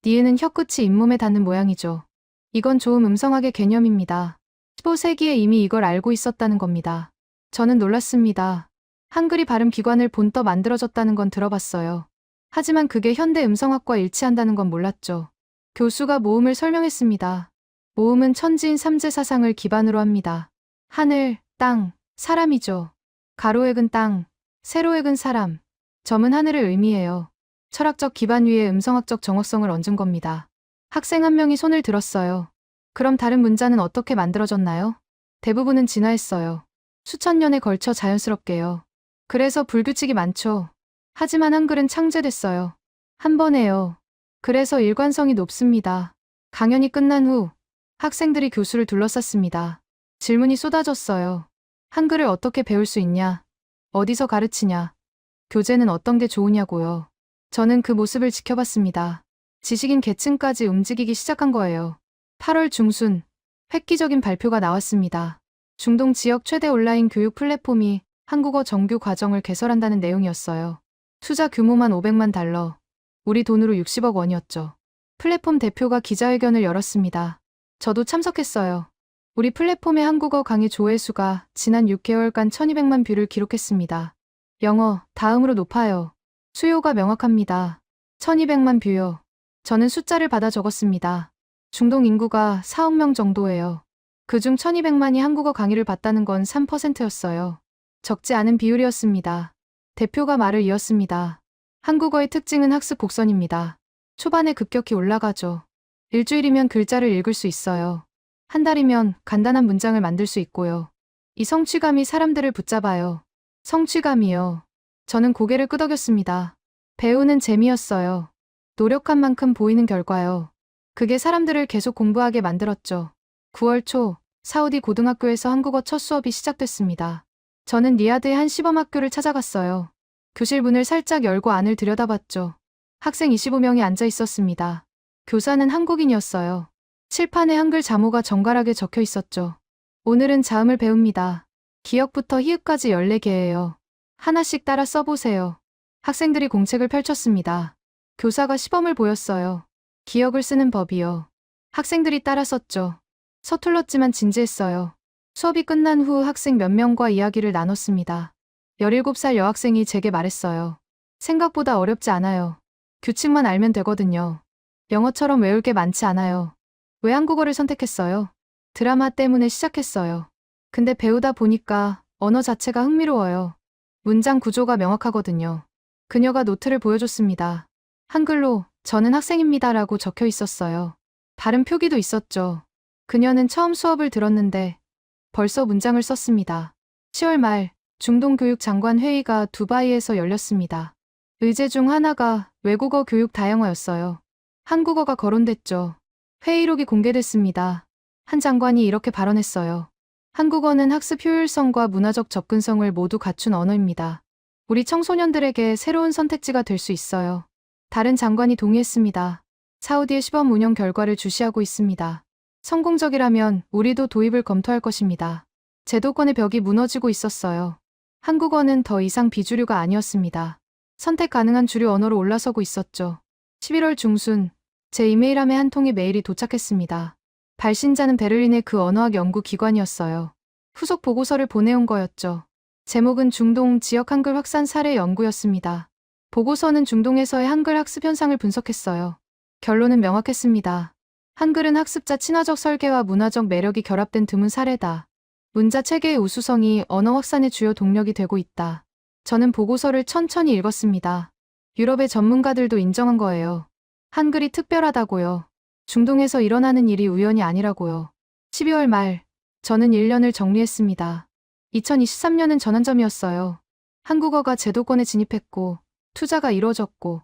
니은은 혀끝이 잇몸에 닿는 모양이죠. 이건 좋은 음성학의 개념입니다. 15세기에 이미 이걸 알고 있었다는 겁니다. 저는 놀랐습니다. 한글이 발음 기관을 본떠 만들어졌다는 건 들어봤어요. 하지만 그게 현대 음성학과 일치한다는 건 몰랐죠. 교수가 모음을 설명했습니다. 모음은 천지인 삼재 사상을 기반으로 합니다. 하늘, 땅, 사람이죠. 가로액은 땅, 세로액은 사람. 점은 하늘을 의미해요. 철학적 기반 위에 음성학적 정확성을 얹은 겁니다. 학생 한 명이 손을 들었어요. 그럼 다른 문자는 어떻게 만들어졌나요? 대부분은 진화했어요. 수천 년에 걸쳐 자연스럽게요. 그래서 불규칙이 많죠. 하지만 한글은 창제됐어요. 한 번에요. 그래서 일관성이 높습니다. 강연이 끝난 후 학생들이 교수를 둘러쌌습니다. 질문이 쏟아졌어요. 한글을 어떻게 배울 수 있냐? 어디서 가르치냐? 교재는 어떤 게 좋으냐고요. 저는 그 모습을 지켜봤습니다. 지식인 계층까지 움직이기 시작한 거예요. 8월 중순, 획기적인 발표가 나왔습니다. 중동 지역 최대 온라인 교육 플랫폼이 한국어 정규 과정을 개설한다는 내용이었어요. 투자 규모만 500만 달러, 우리 돈으로 60억 원이었죠. 플랫폼 대표가 기자회견을 열었습니다. 저도 참석했어요. 우리 플랫폼의 한국어 강의 조회수가 지난 6개월간 1200만 뷰를 기록했습니다. 영어, 다음으로 높아요. 수요가 명확합니다. 1200만 뷰요. 저는 숫자를 받아 적었습니다. 중동 인구가 4억 명 정도예요. 그중 1200만이 한국어 강의를 봤다는 건 3%였어요. 적지 않은 비율이었습니다. 대표가 말을 이었습니다. 한국어의 특징은 학습 곡선입니다. 초반에 급격히 올라가죠. 일주일이면 글자를 읽을 수 있어요. 한 달이면 간단한 문장을 만들 수 있고요. 이 성취감이 사람들을 붙잡아요. 성취감이요. 저는 고개를 끄덕였습니다. 배우는 재미였어요. 노력한 만큼 보이는 결과요. 그게 사람들을 계속 공부하게 만들었죠. 9월 초, 사우디 고등학교에서 한국어 첫 수업이 시작됐습니다. 저는 리야드의 한 시범학교를 찾아갔어요. 교실 문을 살짝 열고 안을 들여다봤죠. 학생 25명이 앉아 있었습니다. 교사는 한국인이었어요. 칠판에 한글 자모가 정갈하게 적혀 있었죠. 오늘은 자음을 배웁니다. 기역부터 히읗까지 14개예요. 하나씩 따라 써보세요. 학생들이 공책을 펼쳤습니다. 교사가 시범을 보였어요. 기역을 쓰는 법이요. 학생들이 따라 썼죠. 서툴렀지만 진지했어요. 수업이 끝난 후 학생 몇 명과 이야기를 나눴습니다. 17살 여학생이 제게 말했어요. 생각보다 어렵지 않아요. 규칙만 알면 되거든요. 영어처럼 외울 게 많지 않아요. 왜 한국어를 선택했어요? 드라마 때문에 시작했어요. 근데 배우다 보니까 언어 자체가 흥미로워요. 문장 구조가 명확하거든요. 그녀가 노트를 보여줬습니다. 한글로 저는 학생입니다라고 적혀 있었어요. 발음 표기도 있었죠. 그녀는 처음 수업을 들었는데 벌써 문장을 썼습니다. 10월 말 중동교육 장관 회의가 두바이에서 열렸습니다. 의제 중 하나가 외국어 교육 다양화였어요. 한국어가 거론됐죠. 회의록이 공개됐습니다. 한 장관이 이렇게 발언했어요. 한국어는 학습 효율성과 문화적 접근성을 모두 갖춘 언어입니다. 우리 청소년들에게 새로운 선택지가 될 수 있어요. 다른 장관이 동의했습니다. 사우디의 시범 운영 결과를 주시하고 있습니다. 성공적이라면 우리도 도입을 검토할 것입니다. 제도권의 벽이 무너지고 있었어요. 한국어는 더 이상 비주류가 아니었습니다. 선택 가능한 주류 언어로 올라서고 있었죠. 11월 중순, 제 이메일함에 한 통의 메일이 도착했습니다. 발신자는 베를린의 그 언어학 연구 기관이었어요. 후속 보고서를 보내온 거였죠. 제목은 중동 지역 한글 확산 사례 연구였습니다. 보고서는 중동에서의 한글 학습 현상을 분석했어요. 결론은 명확했습니다. 한글은 학습자 친화적 설계와 문화적 매력이 결합된 드문 사례다. 문자 체계의 우수성이 언어 확산의 주요 동력이 되고 있다. 저는 보고서를 천천히 읽었습니다. 유럽의 전문가들도 인정한 거예요. 한글이 특별하다고요. 중동에서 일어나는 일이 우연이 아니라고요. 12월 말, 저는 1년을 정리했습니다. 2023년은 전환점이었어요. 한국어가 제도권에 진입했고, 투자가 이루어졌고,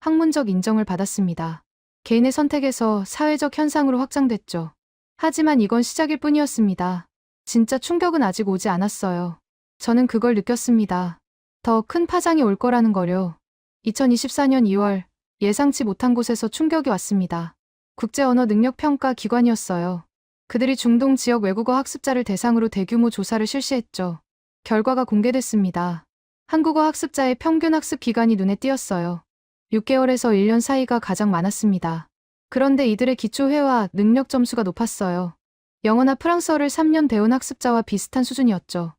학문적 인정을 받았습니다. 개인의 선택에서 사회적 현상으로 확장됐죠. 하지만 이건 시작일 뿐이었습니다. 진짜 충격은 아직 오지 않았어요. 저는 그걸 느꼈습니다. 더 큰 파장이 올 거라는 거요. 2024년 2월, 예상치 못한 곳에서 충격이 왔습니다. 국제언어능력평가 기관이었어요. 그들이 중동 지역 외국어 학습자를 대상으로 대규모 조사를 실시했죠. 결과가 공개됐습니다. 한국어 학습자의 평균 학습 기간이 눈에 띄었어요. 6개월에서 1년 사이가 가장 많았습니다. 그런데 이들의 기초회화 능력 점수가 높았어요. 영어나 프랑스어를 3년 배운 학습자와 비슷한 수준이었죠.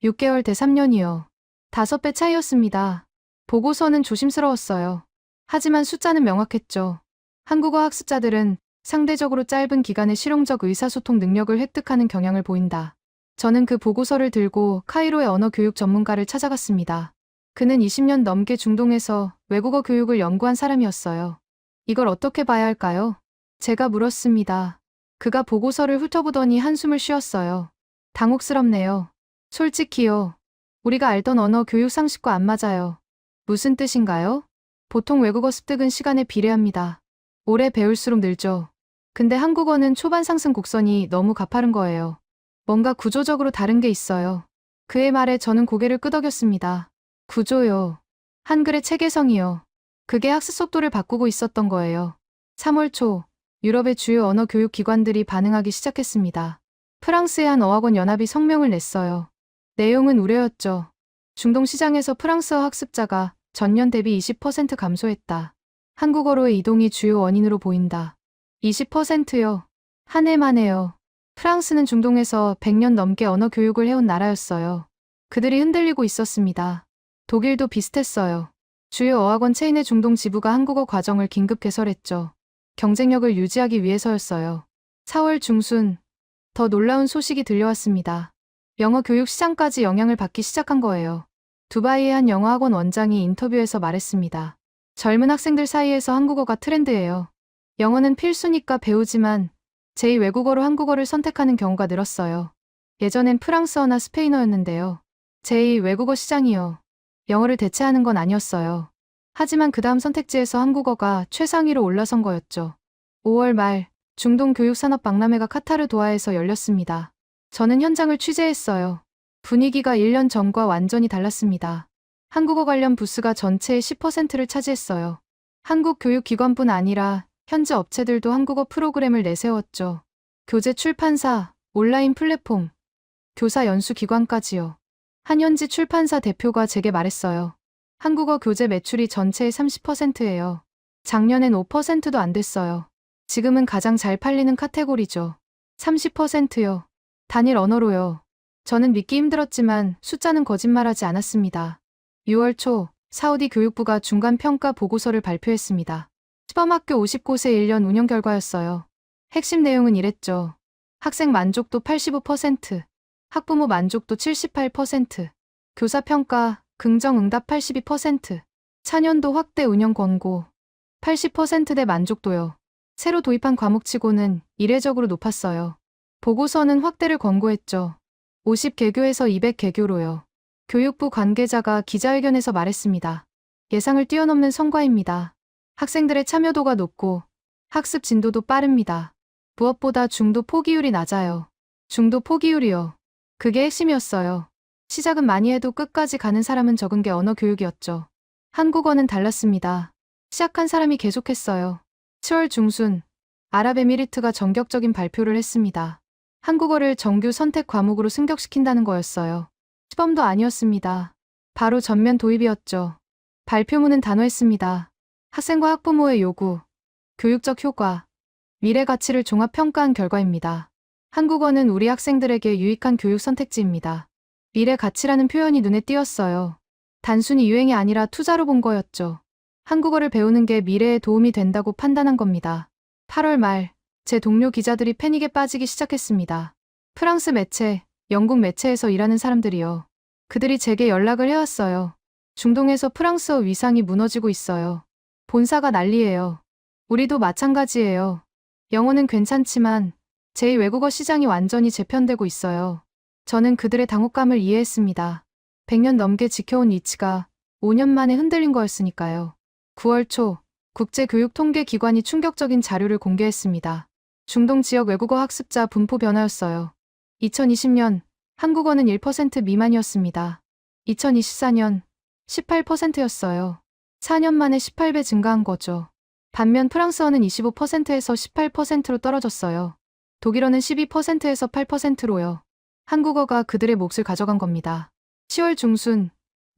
6개월 대 3년이요. 5배 차이였습니다. 보고서는 조심스러웠어요. 하지만 숫자는 명확했죠. 한국어 학습자들은 상대적으로 짧은 기간에 실용적 의사소통 능력을 획득하는 경향을 보인다. 저는 그 보고서를 들고 카이로의 언어 교육 전문가를 찾아갔습니다. 그는 20년 넘게 중동에서 외국어 교육을 연구한 사람이었어요. 이걸 어떻게 봐야 할까요? 제가 물었습니다. 그가 보고서를 훑어보더니 한숨을 쉬었어요. 당혹스럽네요. 솔직히요. 우리가 알던 언어 교육 상식과 안 맞아요. 무슨 뜻인가요? 보통 외국어 습득은 시간에 비례합니다. 오래 배울수록 늘죠. 근데 한국어는 초반 상승 곡선이 너무 가파른 거예요. 뭔가 구조적으로 다른 게 있어요. 그의 말에 저는 고개를 끄덕였습니다. 구조요. 한글의 체계성이요. 그게 학습 속도를 바꾸고 있었던 거예요. 3월 초, 유럽의 주요 언어 교육 기관들이 반응하기 시작했습니다. 프랑스의 한 어학원 연합이 성명을 냈어요. 내용은 우려였죠. 중동 시장에서 프랑스어 학습자가 전년 대비 20% 감소했다. 한국어로의 이동이 주요 원인으로 보인다. 20%요. 한 해 만에요. 프랑스는 중동에서 100년 넘게 언어 교육을 해온 나라였어요. 그들이 흔들리고 있었습니다. 독일도 비슷했어요. 주요 어학원 체인의 중동 지부가 한국어 과정을 긴급 개설했죠. 경쟁력을 유지하기 위해서였어요. 4월 중순, 더 놀라운 소식이 들려왔습니다. 영어 교육 시장까지 영향을 받기 시작한 거예요. 두바이의 한 영어학원 원장이 인터뷰에서 말했습니다. 젊은 학생들 사이에서 한국어가 트렌드예요. 영어는 필수니까 배우지만 제2 외국어로 한국어를 선택하는 경우가 늘었어요. 예전엔 프랑스어나 스페인어였는데요. 제2 외국어 시장이요. 영어를 대체하는 건 아니었어요. 하지만 그 다음 선택지에서 한국어가 최상위로 올라선 거였죠. 5월 말 중동 교육산업 박람회가 카타르 도하에서 열렸습니다. 저는 현장을 취재했어요. 분위기가 1년 전과 완전히 달랐습니다. 한국어 관련 부스가 전체의 10%를 차지했어요. 한국 교육기관뿐 아니라 현지 업체들도 한국어 프로그램을 내세웠죠. 교재 출판사, 온라인 플랫폼, 교사 연수 기관까지요. 한 현지 출판사 대표가 제게 말했어요. 한국어 교재 매출이 전체의 30%예요. 작년엔 5%도 안 됐어요. 지금은 가장 잘 팔리는 카테고리죠. 30%요. 단일 언어로요. 저는 믿기 힘들었지만 숫자는 거짓말하지 않았습니다. 6월 초 사우디 교육부가 중간평가 보고서를 발표했습니다. 시범학교 50곳의 1년 운영 결과였어요. 핵심 내용은 이랬죠. 학생 만족도 85%, 학부모 만족도 78%, 교사평가, 긍정응답 82%, 차년도 확대 운영 권고, 80%대 만족도요. 새로 도입한 과목치고는 이례적으로 높았어요. 보고서는 확대를 권고했죠. 50개교에서 200개교로요. 교육부 관계자가 기자회견에서 말했습니다. 예상을 뛰어넘는 성과입니다. 학생들의 참여도가 높고 학습 진도도 빠릅니다. 무엇보다 중도 포기율이 낮아요. 중도 포기율이요. 그게 핵심이었어요. 시작은 많이 해도 끝까지 가는 사람은 적은 게 언어 교육이었죠. 한국어는 달랐습니다. 시작한 사람이 계속했어요. 7월 중순, 아랍에미리트가 전격적인 발표를 했습니다. 한국어를 정규 선택 과목으로 승격시킨다는 거였어요. 시범도 아니었습니다. 바로 전면 도입이었죠. 발표문은 단호했습니다. 학생과 학부모의 요구, 교육적 효과, 미래 가치를 종합 평가한 결과입니다. 한국어는 우리 학생들에게 유익한 교육 선택지입니다. 미래 가치라는 표현이 눈에 띄었어요. 단순히 유행이 아니라 투자로 본 거였죠. 한국어를 배우는 게 미래에 도움이 된다고 판단한 겁니다. 8월 말, 제 동료 기자들이 패닉에 빠지기 시작했습니다. 프랑스 매체, 영국 매체에서 일하는 사람들이요. 그들이 제게 연락을 해왔어요. 중동에서 프랑스어 위상이 무너지고 있어요. 본사가 난리예요. 우리도 마찬가지예요. 영어는 괜찮지만 제2외국어 시장이 완전히 재편되고 있어요. 저는 그들의 당혹감을 이해했습니다. 100년 넘게 지켜온 위치가 5년 만에 흔들린 거였으니까요. 9월 초 국제교육통계기관이 충격적인 자료를 공개했습니다. 중동 지역 외국어 학습자 분포 변화였어요. 2020년 한국어는 1% 미만이었습니다. 2024년 18%였어요. 4년 만에 18배 증가한 거죠. 반면 프랑스어는 25%에서 18%로 떨어졌어요. 독일어는 12%에서 8%로요. 한국어가 그들의 몫을 가져간 겁니다. 10월 중순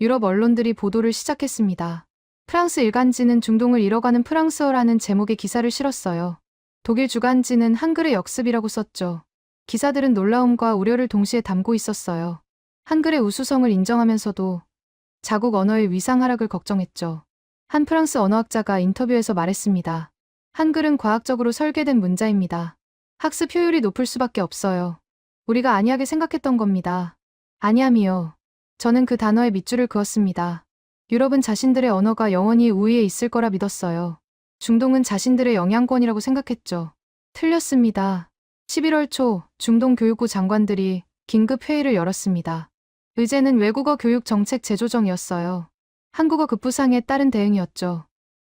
유럽 언론들이 보도를 시작했습니다. 프랑스 일간지는 중동을 잃어가는 프랑스어라는 제목의 기사를 실었어요. 독일 주간지는 한글의 역습이라고 썼죠. 기사들은 놀라움과 우려를 동시에 담고 있었어요. 한글의 우수성을 인정하면서도 자국 언어의 위상 하락을 걱정했죠. 한 프랑스 언어학자가 인터뷰에서 말했습니다. 한글은 과학적으로 설계된 문자입니다. 학습 효율이 높을 수밖에 없어요. 우리가 안이하게 생각했던 겁니다. 안이함이요. 저는 그 단어에 밑줄을 그었습니다. 유럽은 자신들의 언어가 영원히 우위에 있을 거라 믿었어요. 중동은 자신들의 영향권이라고 생각했죠. 틀렸습니다. 11월 초 중동 교육부 장관들이 긴급 회의를 열었습니다. 의제는 외국어 교육 정책 재조정이었어요. 한국어 급부상에 따른 대응이었죠.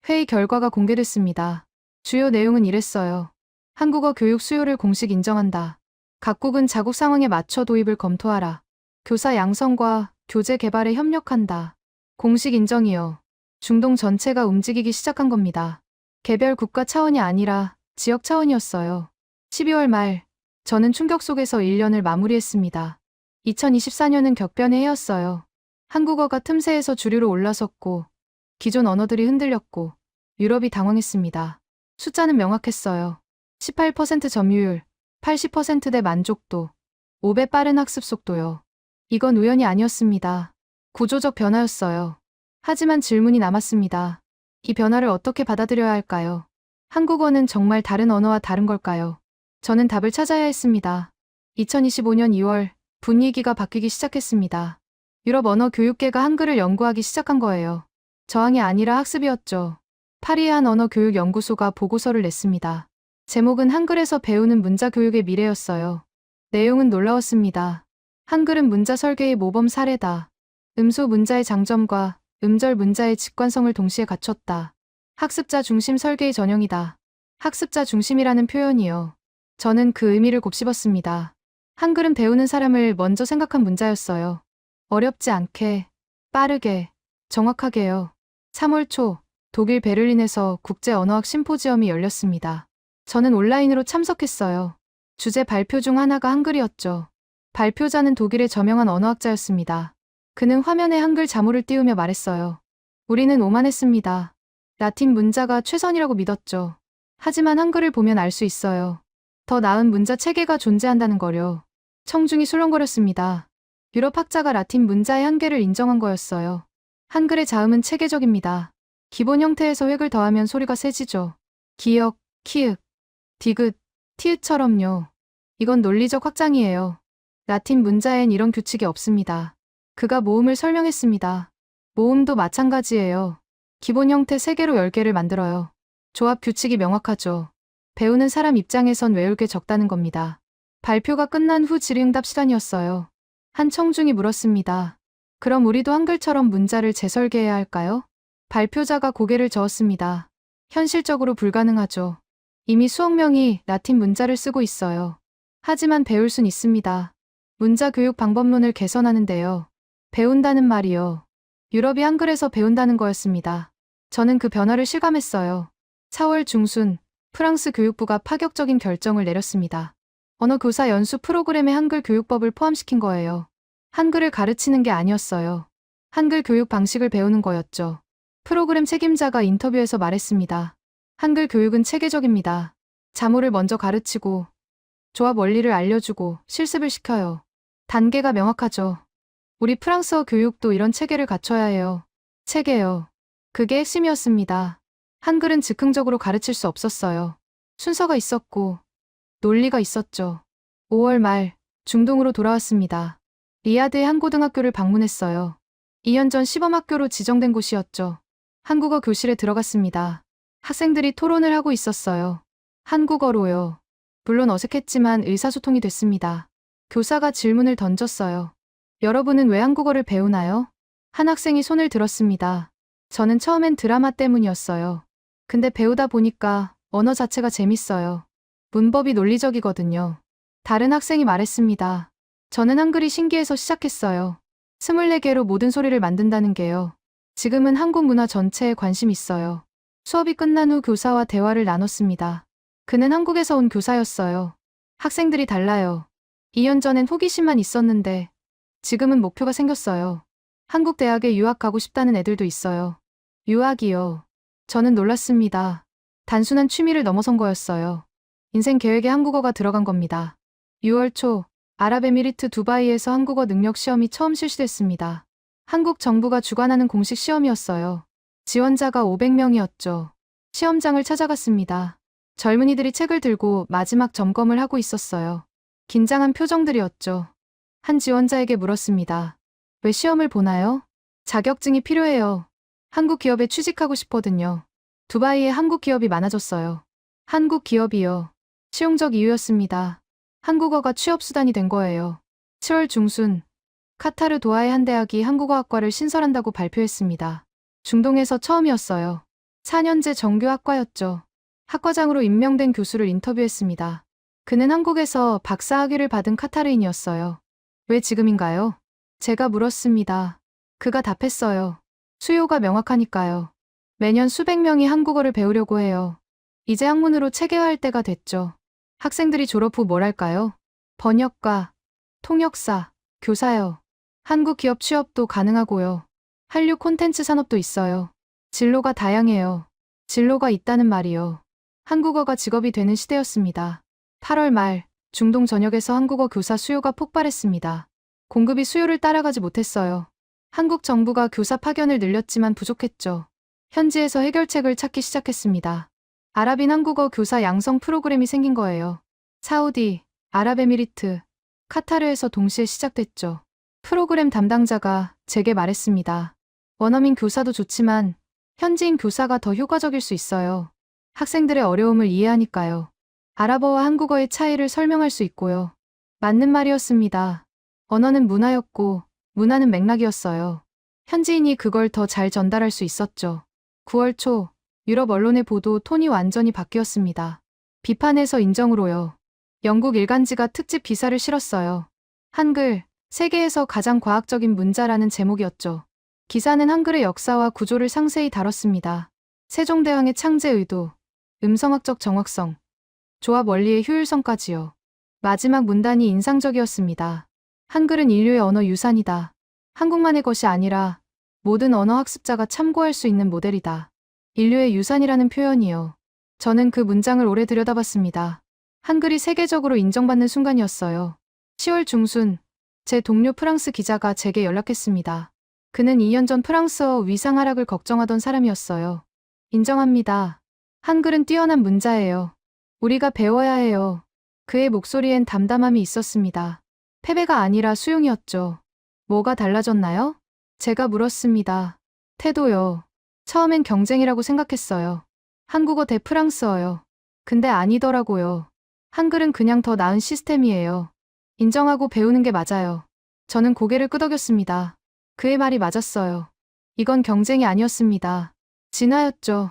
회의 결과가 공개됐습니다. 주요 내용은 이랬어요. 한국어 교육 수요를 공식 인정한다. 각국은 자국 상황에 맞춰 도입을 검토하라. 교사 양성과 교재 개발에 협력한다. 공식 인정이요. 중동 전체가 움직이기 시작한 겁니다. 개별 국가 차원이 아니라 지역 차원이었어요. 12월 말, 저는 충격 속에서 1년을 마무리했습니다. 2024년은 격변의 해였어요. 한국어가 틈새에서 주류로 올라섰고, 기존 언어들이 흔들렸고, 유럽이 당황했습니다. 숫자는 명확했어요. 18% 점유율, 80%대 만족도, 5배 빠른 학습 속도요. 이건 우연이 아니었습니다. 구조적 변화였어요. 하지만 질문이 남았습니다. 이 변화를 어떻게 받아들여야 할까요? 한국어는 정말 다른 언어와 다른 걸까요? 저는 답을 찾아야 했습니다. 2025년 2월 분위기가 바뀌기 시작했습니다. 유럽 언어 교육계가 한글을 연구하기 시작한 거예요. 저항이 아니라 학습이었죠. 파리의 한 언어 교육 연구소가 보고서를 냈습니다. 제목은 한글에서 배우는 문자 교육의 미래였어요. 내용은 놀라웠습니다. 한글은 문자 설계의 모범 사례다. 음소 문자의 장점과 음절 문자의 직관성을 동시에 갖췄다. 학습자 중심 설계의 전형이다. 학습자 중심이라는 표현이요. 저는 그 의미를 곱씹었습니다. 한글은 배우는 사람을 먼저 생각한 문자였어요. 어렵지 않게, 빠르게, 정확하게요. 3월 초 독일 베를린에서 국제 언어학 심포지엄이 열렸습니다. 저는 온라인으로 참석했어요. 주제 발표 중 하나가 한글이었죠. 발표자는 독일의 저명한 언어학자였습니다. 그는 화면에 한글 자모를 띄우며 말했어요. 우리는 오만했습니다. 라틴 문자가 최선이라고 믿었죠. 하지만 한글을 보면 알 수 있어요. 더 나은 문자 체계가 존재한다는 거려. 청중이 술렁거렸습니다. 유럽 학자가 라틴 문자의 한계를 인정한 거였어요. 한글의 자음은 체계적입니다. 기본 형태에서 획을 더하면 소리가 세지죠. 기역, 키읔, 디귿, 티읕처럼요. 이건 논리적 확장이에요. 라틴 문자엔 이런 규칙이 없습니다. 그가 모음을 설명했습니다. 모음도 마찬가지예요. 기본 형태 3개로 10개를 만들어요. 조합 규칙이 명확하죠. 배우는 사람 입장에선 외울 게 적다는 겁니다. 발표가 끝난 후 질의응답 시간이었어요. 한 청중이 물었습니다. 그럼 우리도 한글처럼 문자를 재설계해야 할까요? 발표자가 고개를 저었습니다. 현실적으로 불가능하죠. 이미 수억 명이 라틴 문자를 쓰고 있어요. 하지만 배울 순 있습니다. 문자 교육 방법론을 개선하는데요. 배운다는 말이요. 유럽이 한글에서 배운다는 거였습니다. 저는 그 변화를 실감했어요. 4월 중순 프랑스 교육부가 파격적인 결정을 내렸습니다. 언어교사 연수 프로그램에 한글 교육법을 포함시킨 거예요. 한글을 가르치는 게 아니었어요. 한글 교육 방식을 배우는 거였죠. 프로그램 책임자가 인터뷰에서 말했습니다. 한글 교육은 체계적입니다. 자모를 먼저 가르치고 조합 원리를 알려주고 실습을 시켜요. 단계가 명확하죠. 우리 프랑스어 교육도 이런 체계를 갖춰야 해요. 체계요. 그게 핵심이었습니다. 한글은 즉흥적으로 가르칠 수 없었어요. 순서가 있었고 논리가 있었죠. 5월 말 중동으로 돌아왔습니다. 리야드의 한 고등학교를 방문했어요. 2년 전 시범학교로 지정된 곳이었죠. 한국어 교실에 들어갔습니다. 학생들이 토론을 하고 있었어요. 한국어로요. 물론 어색했지만 의사소통이 됐습니다. 교사가 질문을 던졌어요. 여러분은 왜 한국어를 배우나요? 한 학생이 손을 들었습니다. 저는 처음엔 드라마 때문이었어요. 근데 배우다 보니까 언어 자체가 재밌어요. 문법이 논리적이거든요. 다른 학생이 말했습니다. 저는 한글이 신기해서 시작했어요. 24개로 모든 소리를 만든다는 게요. 지금은 한국 문화 전체에 관심 있어요. 수업이 끝난 후 교사와 대화를 나눴습니다. 그는 한국에서 온 교사였어요. 학생들이 달라요. 2년 전엔 호기심만 있었는데 지금은 목표가 생겼어요. 한국 대학에 유학 가고 싶다는 애들도 있어요. 유학이요. 저는 놀랐습니다. 단순한 취미를 넘어선 거였어요. 인생 계획에 한국어가 들어간 겁니다. 6월 초 아랍에미리트 두바이에서 한국어 능력 시험이 처음 실시됐습니다. 한국 정부가 주관하는 공식 시험이었어요. 지원자가 500명이었죠. 시험장을 찾아갔습니다. 젊은이들이 책을 들고 마지막 점검을 하고 있었어요. 긴장한 표정들이었죠. 한 지원자에게 물었습니다. 왜 시험을 보나요? 자격증이 필요해요. 한국 기업에 취직하고 싶거든요. 두바이에 한국 기업이 많아졌어요. 한국 기업이요. 실용적 이유였습니다. 한국어가 취업수단이 된 거예요. 7월 중순, 카타르 도하의 한 대학이 한국어학과를 신설한다고 발표했습니다. 중동에서 처음이었어요. 4년제 정규 학과였죠. 학과장으로 임명된 교수를 인터뷰했습니다. 그는 한국에서 박사학위를 받은 카타르인이었어요. 왜 지금인가요? 제가 물었습니다. 그가 답했어요. 수요가 명확하니까요. 매년 수백 명이 한국어를 배우려고 해요. 이제 학문으로 체계화할 때가 됐죠. 학생들이 졸업 후 뭘 할까요? 번역가, 통역사, 교사요. 한국 기업 취업도 가능하고요. 한류 콘텐츠 산업도 있어요. 진로가 다양해요. 진로가 있다는 말이요. 한국어가 직업이 되는 시대였습니다. 8월 말, 중동 전역에서 한국어 교사 수요가 폭발했습니다. 공급이 수요를 따라가지 못했어요. 한국 정부가 교사 파견을 늘렸지만 부족했죠. 현지에서 해결책을 찾기 시작했습니다. 아랍인 한국어 교사 양성 프로그램이 생긴 거예요. 사우디, 아랍에미리트, 카타르에서 동시에 시작됐죠. 프로그램 담당자가 제게 말했습니다. 원어민 교사도 좋지만 현지인 교사가 더 효과적일 수 있어요. 학생들의 어려움을 이해하니까요. 아랍어와 한국어의 차이를 설명할 수 있고요. 맞는 말이었습니다. 언어는 문화였고 문화는 맥락이었어요. 현지인이 그걸 더 잘 전달할 수 있었죠. 9월 초 유럽 언론의 보도 톤이 완전히 바뀌었습니다. 비판에서 인정으로요. 영국 일간지가 특집 기사를 실었어요. 한글, 세계에서 가장 과학적인 문자라는 제목이었죠. 기사는 한글의 역사와 구조를 상세히 다뤘습니다. 세종대왕의 창제 의도, 음성학적 정확성, 조합 원리의 효율성까지요. 마지막 문단이 인상적이었습니다. 한글은 인류의 언어 유산이다. 한국만의 것이 아니라 모든 언어 학습자가 참고할 수 있는 모델이다. 인류의 유산이라는 표현이요. 저는 그 문장을 오래 들여다봤습니다. 한글이 세계적으로 인정받는 순간이었어요. 10월 중순, 제 동료 프랑스 기자가 제게 연락했습니다. 그는 2년 전 프랑스어 위상 하락을 걱정하던 사람이었어요. 인정합니다. 한글은 뛰어난 문자예요. 우리가 배워야 해요. 그의 목소리엔 담담함이 있었습니다. 패배가 아니라 수용이었죠. 뭐가 달라졌나요? 제가 물었습니다. 태도요. 처음엔 경쟁이라고 생각했어요. 한국어 대 프랑스어요. 근데 아니더라고요. 한글은 그냥 더 나은 시스템이에요. 인정하고 배우는 게 맞아요. 저는 고개를 끄덕였습니다. 그의 말이 맞았어요. 이건 경쟁이 아니었습니다. 진화였죠.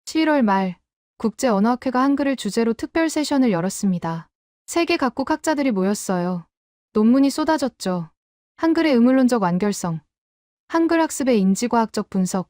11월 말, 국제언어학회가 한글을 주제로 특별 세션을 열었습니다. 세계 각국 학자들이 모였어요. 논문이 쏟아졌죠. 한글의 의문론적 완결성, 한글 학습의 인지과학적 분석,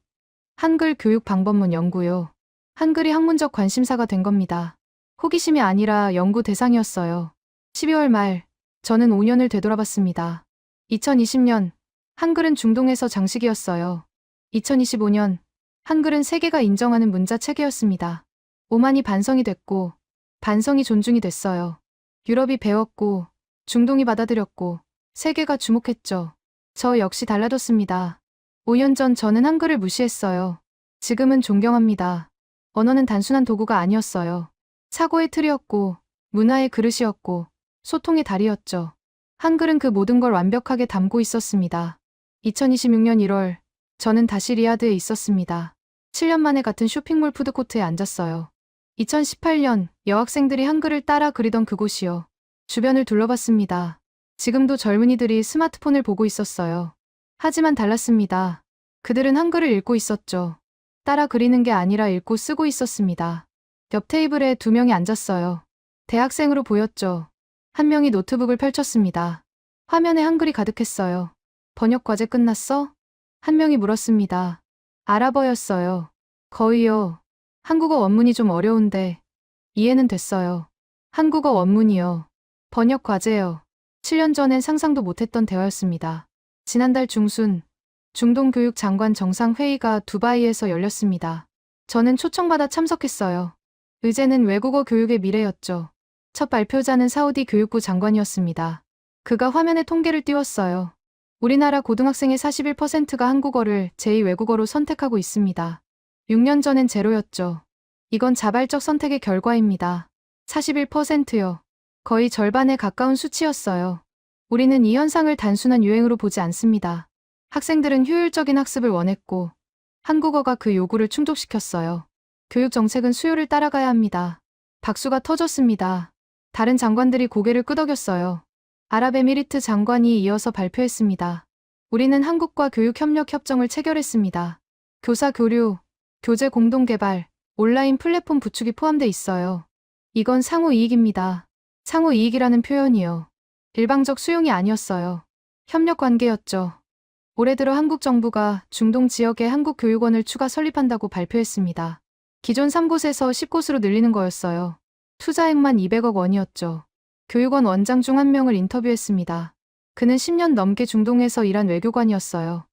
한글 교육 방법론 연구요. 한글이 학문적 관심사가 된 겁니다. 호기심이 아니라 연구 대상이었어요. 12월 말, 저는 5년을 되돌아봤습니다. 2020년, 한글은 중동에서 장식이었어요. 2025년, 한글은 세계가 인정하는 문자 체계였습니다. 오만이 반성이 됐고, 반성이 존중이 됐어요. 유럽이 배웠고, 중동이 받아들였고, 세계가 주목했죠. 저 역시 달라졌습니다. 5년 전 저는 한글을 무시했어요. 지금은 존경합니다. 언어는 단순한 도구가 아니었어요. 사고의 틀이었고, 문화의 그릇이었고, 소통의 다리였죠. 한글은 그 모든 걸 완벽하게 담고 있었습니다. 2026년 1월, 저는 다시 리야드에 있었습니다. 7년 만에 같은 쇼핑몰 푸드코트에 앉았어요. 2018년, 여학생들이 한글을 따라 그리던 그곳이요. 주변을 둘러봤습니다. 지금도 젊은이들이 스마트폰을 보고 있었어요. 하지만 달랐습니다. 그들은 한글을 읽고 있었죠. 따라 그리는 게 아니라 읽고 쓰고 있었습니다. 옆 테이블에 2명이 앉았어요. 대학생으로 보였죠. 한 명이 노트북을 펼쳤습니다. 화면에 한글이 가득했어요. 번역 과제 끝났어? 한 명이 물었습니다. 아랍어였어요. 거의요. 한국어 원문이 좀 어려운데 이해는 됐어요. 한국어 원문이요. 번역 과제요. 7년 전엔 상상도 못했던 대화였습니다. 지난달 중순, 중동 교육 장관 정상회의가 두바이에서 열렸습니다. 저는 초청받아 참석했어요. 의제는 외국어 교육의 미래였죠. 첫 발표자는 사우디 교육부 장관이었습니다. 그가 화면에 통계를 띄웠어요. 우리나라 고등학생의 41%가 한국어를 제2 외국어로 선택하고 있습니다. 6년 전엔 제로였죠. 이건 자발적 선택의 결과입니다. 41%요. 거의 절반에 가까운 수치였어요. 우리는 이 현상을 단순한 유행으로 보지 않습니다. 학생들은 효율적인 학습을 원했고 한국어가 그 요구를 충족시켰어요. 교육 정책은 수요를 따라가야 합니다. 박수가 터졌습니다. 다른 장관들이 고개를 끄덕였어요. 아랍에미리트 장관이 이어서 발표했습니다. 우리는 한국과 교육협력 협정을 체결했습니다. 교사 교류, 교재 공동개발, 온라인 플랫폼 구축이 포함돼 있어요. 이건 상호 이익입니다. 상호 이익이라는 표현이요. 일방적 수용이 아니었어요. 협력 관계였죠. 올해 들어 한국 정부가 중동 지역에 한국 교육원을 추가 설립한다고 발표했습니다. 기존 3곳에서 10곳으로 늘리는 거였어요. 투자액만 200억 원이었죠. 교육원 원장 중 한 명을 인터뷰했습니다. 그는 10년 넘게 중동에서 일한 외교관이었어요.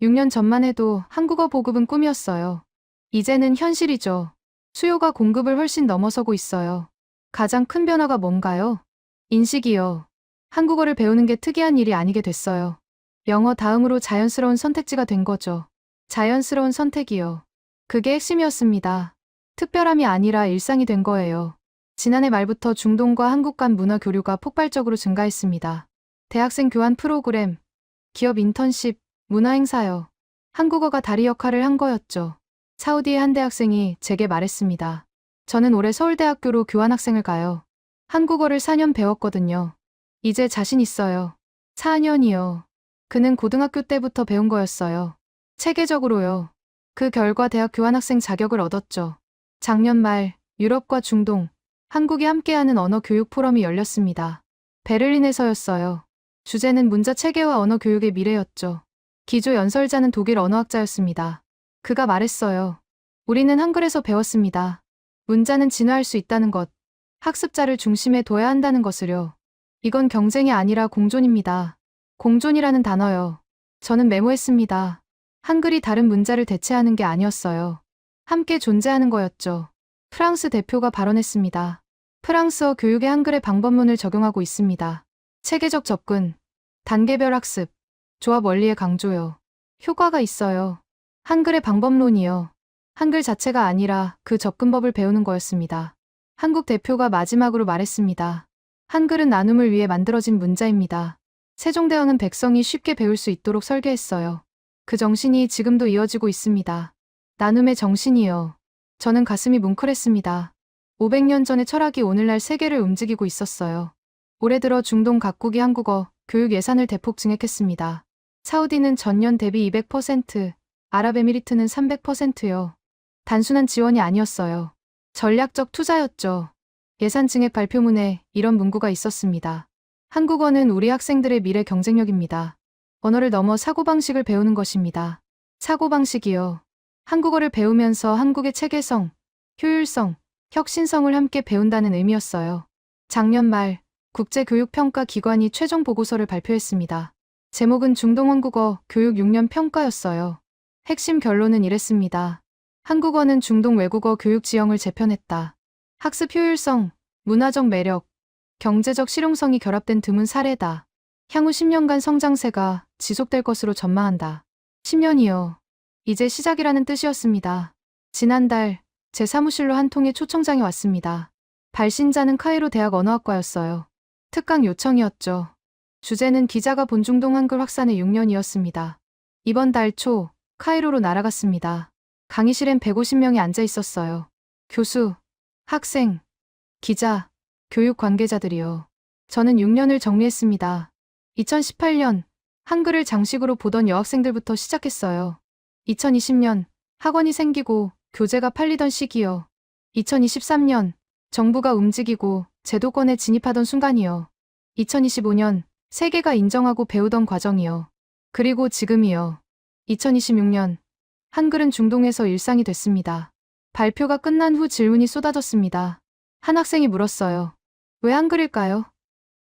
6년 전만 해도 한국어 보급은 꿈이었어요. 이제는 현실이죠. 수요가 공급을 훨씬 넘어서고 있어요. 가장 큰 변화가 뭔가요? 인식이요. 한국어를 배우는 게 특이한 일이 아니게 됐어요. 영어 다음으로 자연스러운 선택지가 된 거죠. 자연스러운 선택이요. 그게 핵심이었습니다. 특별함이 아니라 일상이 된 거예요. 지난해 말부터 중동과 한국 간 문화 교류가 폭발적으로 증가했습니다. 대학생 교환 프로그램, 기업 인턴십, 문화행사요. 한국어가 다리 역할을 한 거였죠. 사우디의 한 대학생이 제게 말했습니다. 저는 올해 서울대학교로 교환학생을 가요. 한국어를 4년 배웠거든요. 이제 자신 있어요. 4년이요. 그는 고등학교 때부터 배운 거였어요. 체계적으로요. 그 결과 대학 교환학생 자격을 얻었죠. 작년 말 유럽과 중동, 한국이 함께하는 언어 교육 포럼이 열렸습니다. 베를린에서였어요. 주제는 문자 체계와 언어 교육의 미래였죠. 기조 연설자는 독일 언어학자였습니다. 그가 말했어요. 우리는 한글에서 배웠습니다. 문자는 진화할 수 있다는 것, 학습자를 중심에 둬야 한다는 것을요. 이건 경쟁이 아니라 공존입니다. 공존이라는 단어요. 저는 메모했습니다. 한글이 다른 문자를 대체하는 게 아니었어요. 함께 존재하는 거였죠. 프랑스 대표가 발언했습니다. 프랑스어 교육에 한글의 방법론을 적용하고 있습니다. 체계적 접근, 단계별 학습, 조합 원리의 강조요. 효과가 있어요. 한글의 방법론이요. 한글 자체가 아니라 그 접근법을 배우는 거였습니다. 한국 대표가 마지막으로 말했습니다. 한글은 나눔을 위해 만들어진 문자입니다. 세종대왕은 백성이 쉽게 배울 수 있도록 설계했어요. 그 정신이 지금도 이어지고 있습니다. 나눔의 정신이요. 저는 가슴이 뭉클했습니다. 500년 전의 철학이 오늘날 세계를 움직이고 있었어요. 올해 들어 중동 각국이 한국어, 교육 예산을 대폭 증액했습니다. 사우디는 전년 대비 200%, 아랍에미리트는 300%요. 단순한 지원이 아니었어요. 전략적 투자였죠. 예산 증액 발표문에 이런 문구가 있었습니다. 한국어는 우리 학생들의 미래 경쟁력입니다. 언어를 넘어 사고방식을 배우는 것입니다. 사고방식이요. 한국어를 배우면서 한국의 체계성, 효율성, 혁신성을 함께 배운다는 의미였어요. 작년 말 국제교육평가기관이 최종 보고서를 발표했습니다. 제목은 중동 한국어 교육 6년 평가였어요. 핵심 결론은 이랬습니다. 한국어는 중동 외국어 교육 지형을 재편했다. 학습 효율성, 문화적 매력, 경제적 실용성이 결합된 드문 사례다. 향후 10년간 성장세가 지속될 것으로 전망한다. 10년이요. 이제 시작이라는 뜻이었습니다. 지난달 제 사무실로 한 통의 초청장이 왔습니다. 발신자는 카이로 대학 언어학과였어요. 특강 요청이었죠. 주제는 기자가 본 중동 한글 확산의 6년이었습니다. 이번 달 초 카이로로 날아갔습니다. 강의실엔 150명이 앉아 있었어요. 교수, 학생, 기자, 교육 관계자들이요. 저는 6년을 정리했습니다. 2018년 한글을 장식으로 보던 여학생들부터 시작했어요. 2020년 학원이 생기고 교재가 팔리던 시기요. 2023년 정부가 움직이고 제도권에 진입하던 순간이요. 2025년 세계가 인정하고 배우던 과정이요. 그리고 지금이요. 2026년 한글은 중동에서 일상이 됐습니다. 발표가 끝난 후 질문이 쏟아졌습니다. 한 학생이 물었어요. 왜 한글일까요?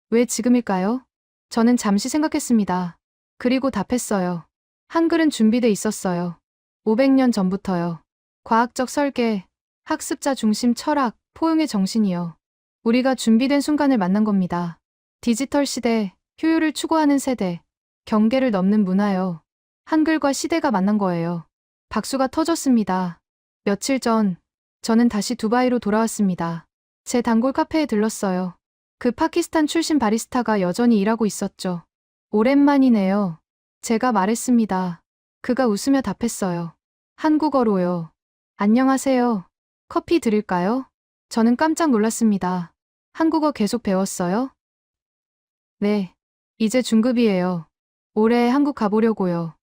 왜 지금일까요? 저는 잠시 생각했습니다. 그리고 답했어요. 한글은 준비돼 있었어요. 500년 전부터요. 과학적 설계, 학습자 중심 철학, 포용의 정신이요. 우리가 준비된 순간을 만난 겁니다. 디지털 시대, 효율을 추구하는 세대, 경계를 넘는 문화요. 한글과 시대가 만난 거예요. 박수가 터졌습니다. 며칠 전, 저는 다시 두바이로 돌아왔습니다. 제 단골 카페에 들렀어요. 그 파키스탄 출신 바리스타가 여전히 일하고 있었죠. 오랜만이네요. 제가 말했습니다. 그가 웃으며 답했어요. 한국어로요. 안녕하세요. 커피 드릴까요? 저는 깜짝 놀랐습니다. 한국어 계속 배웠어요? 네. 이제 중급이에요. 올해 한국 가보려고요.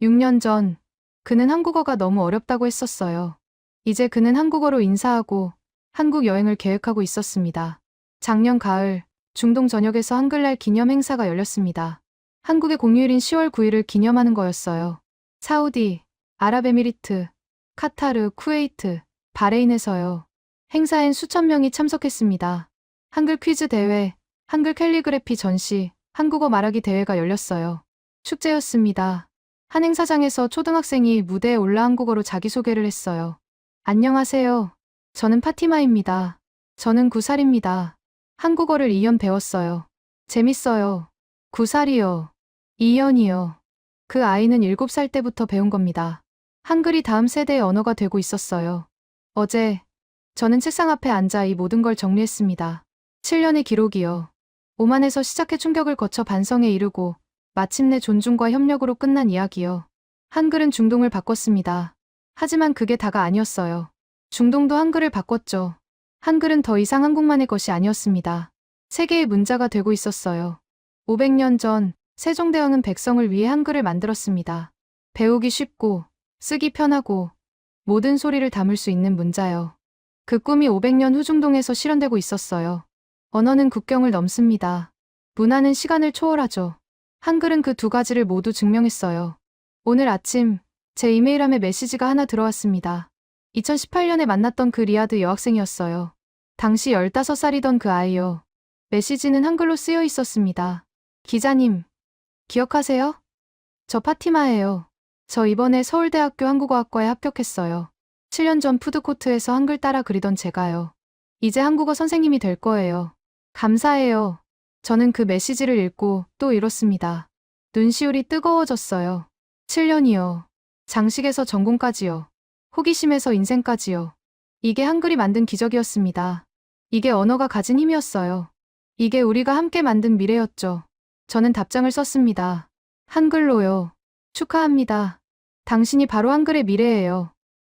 6년 전, 그는 한국어가 너무 어렵다고 했었어요. 이제 그는 한국어로 인사하고 한국 여행을 계획하고 있었습니다. 작년 가을, 중동 전역에서 한글날 기념 행사가 열렸습니다. 한국의 공휴일인 10월 9일을 기념하는 거였어요. 사우디, 아랍에미리트, 카타르, 쿠웨이트, 바레인에서요. 행사엔 수천 명이 참석했습니다. 한글 퀴즈 대회, 한글 캘리그래피 전시, 한국어 말하기 대회가 열렸어요. 축제였습니다. 한 행사장에서 초등학생이 무대에 올라 한국어로 자기소개를 했어요. 안녕하세요. 저는 파티마입니다. 저는 9살입니다. 한국어를 2년 배웠어요. 재밌어요. 9살이요. 2년이요. 그 아이는 7살 때부터 배운 겁니다. 한글이 다음 세대의 언어가 되고 있었어요. 어제 저는 책상 앞에 앉아 이 모든 걸 정리했습니다. 7년의 기록이요. 오만에서 시작해 충격을 거쳐 반성에 이르고 마침내 존중과 협력으로 끝난 이야기요. 한글은 중동을 바꿨습니다. 하지만 그게 다가 아니었어요. 중동도 한글을 바꿨죠. 한글은 더 이상 한국만의 것이 아니었습니다. 세계의 문자가 되고 있었어요. 500년 전 세종대왕은 백성을 위해 한글을 만들었습니다. 배우기 쉽고 쓰기 편하고 모든 소리를 담을 수 있는 문자요. 그 꿈이 500년 후 중동에서 실현되고 있었어요. 언어는 국경을 넘습니다. 문화는 시간을 초월하죠. 한글은 그 두 가지를 모두 증명했어요. 오늘 아침 제 이메일함에 메시지가 하나 들어왔습니다. 2018년에 만났던 그 리야드 여학생이었어요. 당시 15살이던 그 아이요. 메시지는 한글로 쓰여 있었습니다. 기자님, 기억하세요? 저 파티마예요. 저 이번에 서울대학교 한국어학과에 합격했어요. 7년 전 푸드코트에서 한글 따라 그리던 제가요. 이제 한국어 선생님이 될 거예요. 감사해요. 저는 그 메시지를 읽고 또 읽었습니다. 눈시울이 뜨거워졌어요. 7년이요. 장식에서 전공까지요. 호기심에서 인생까지요. 이게 한글이 만든 기적이었습니다. 이게 언어가 가진 힘이었어요. 이게 우리가 함께 만든 미래였죠. 저는 답장을 썼습니다. 한글로요. 축하합니다. 당신이 바로 한글의 미래예요.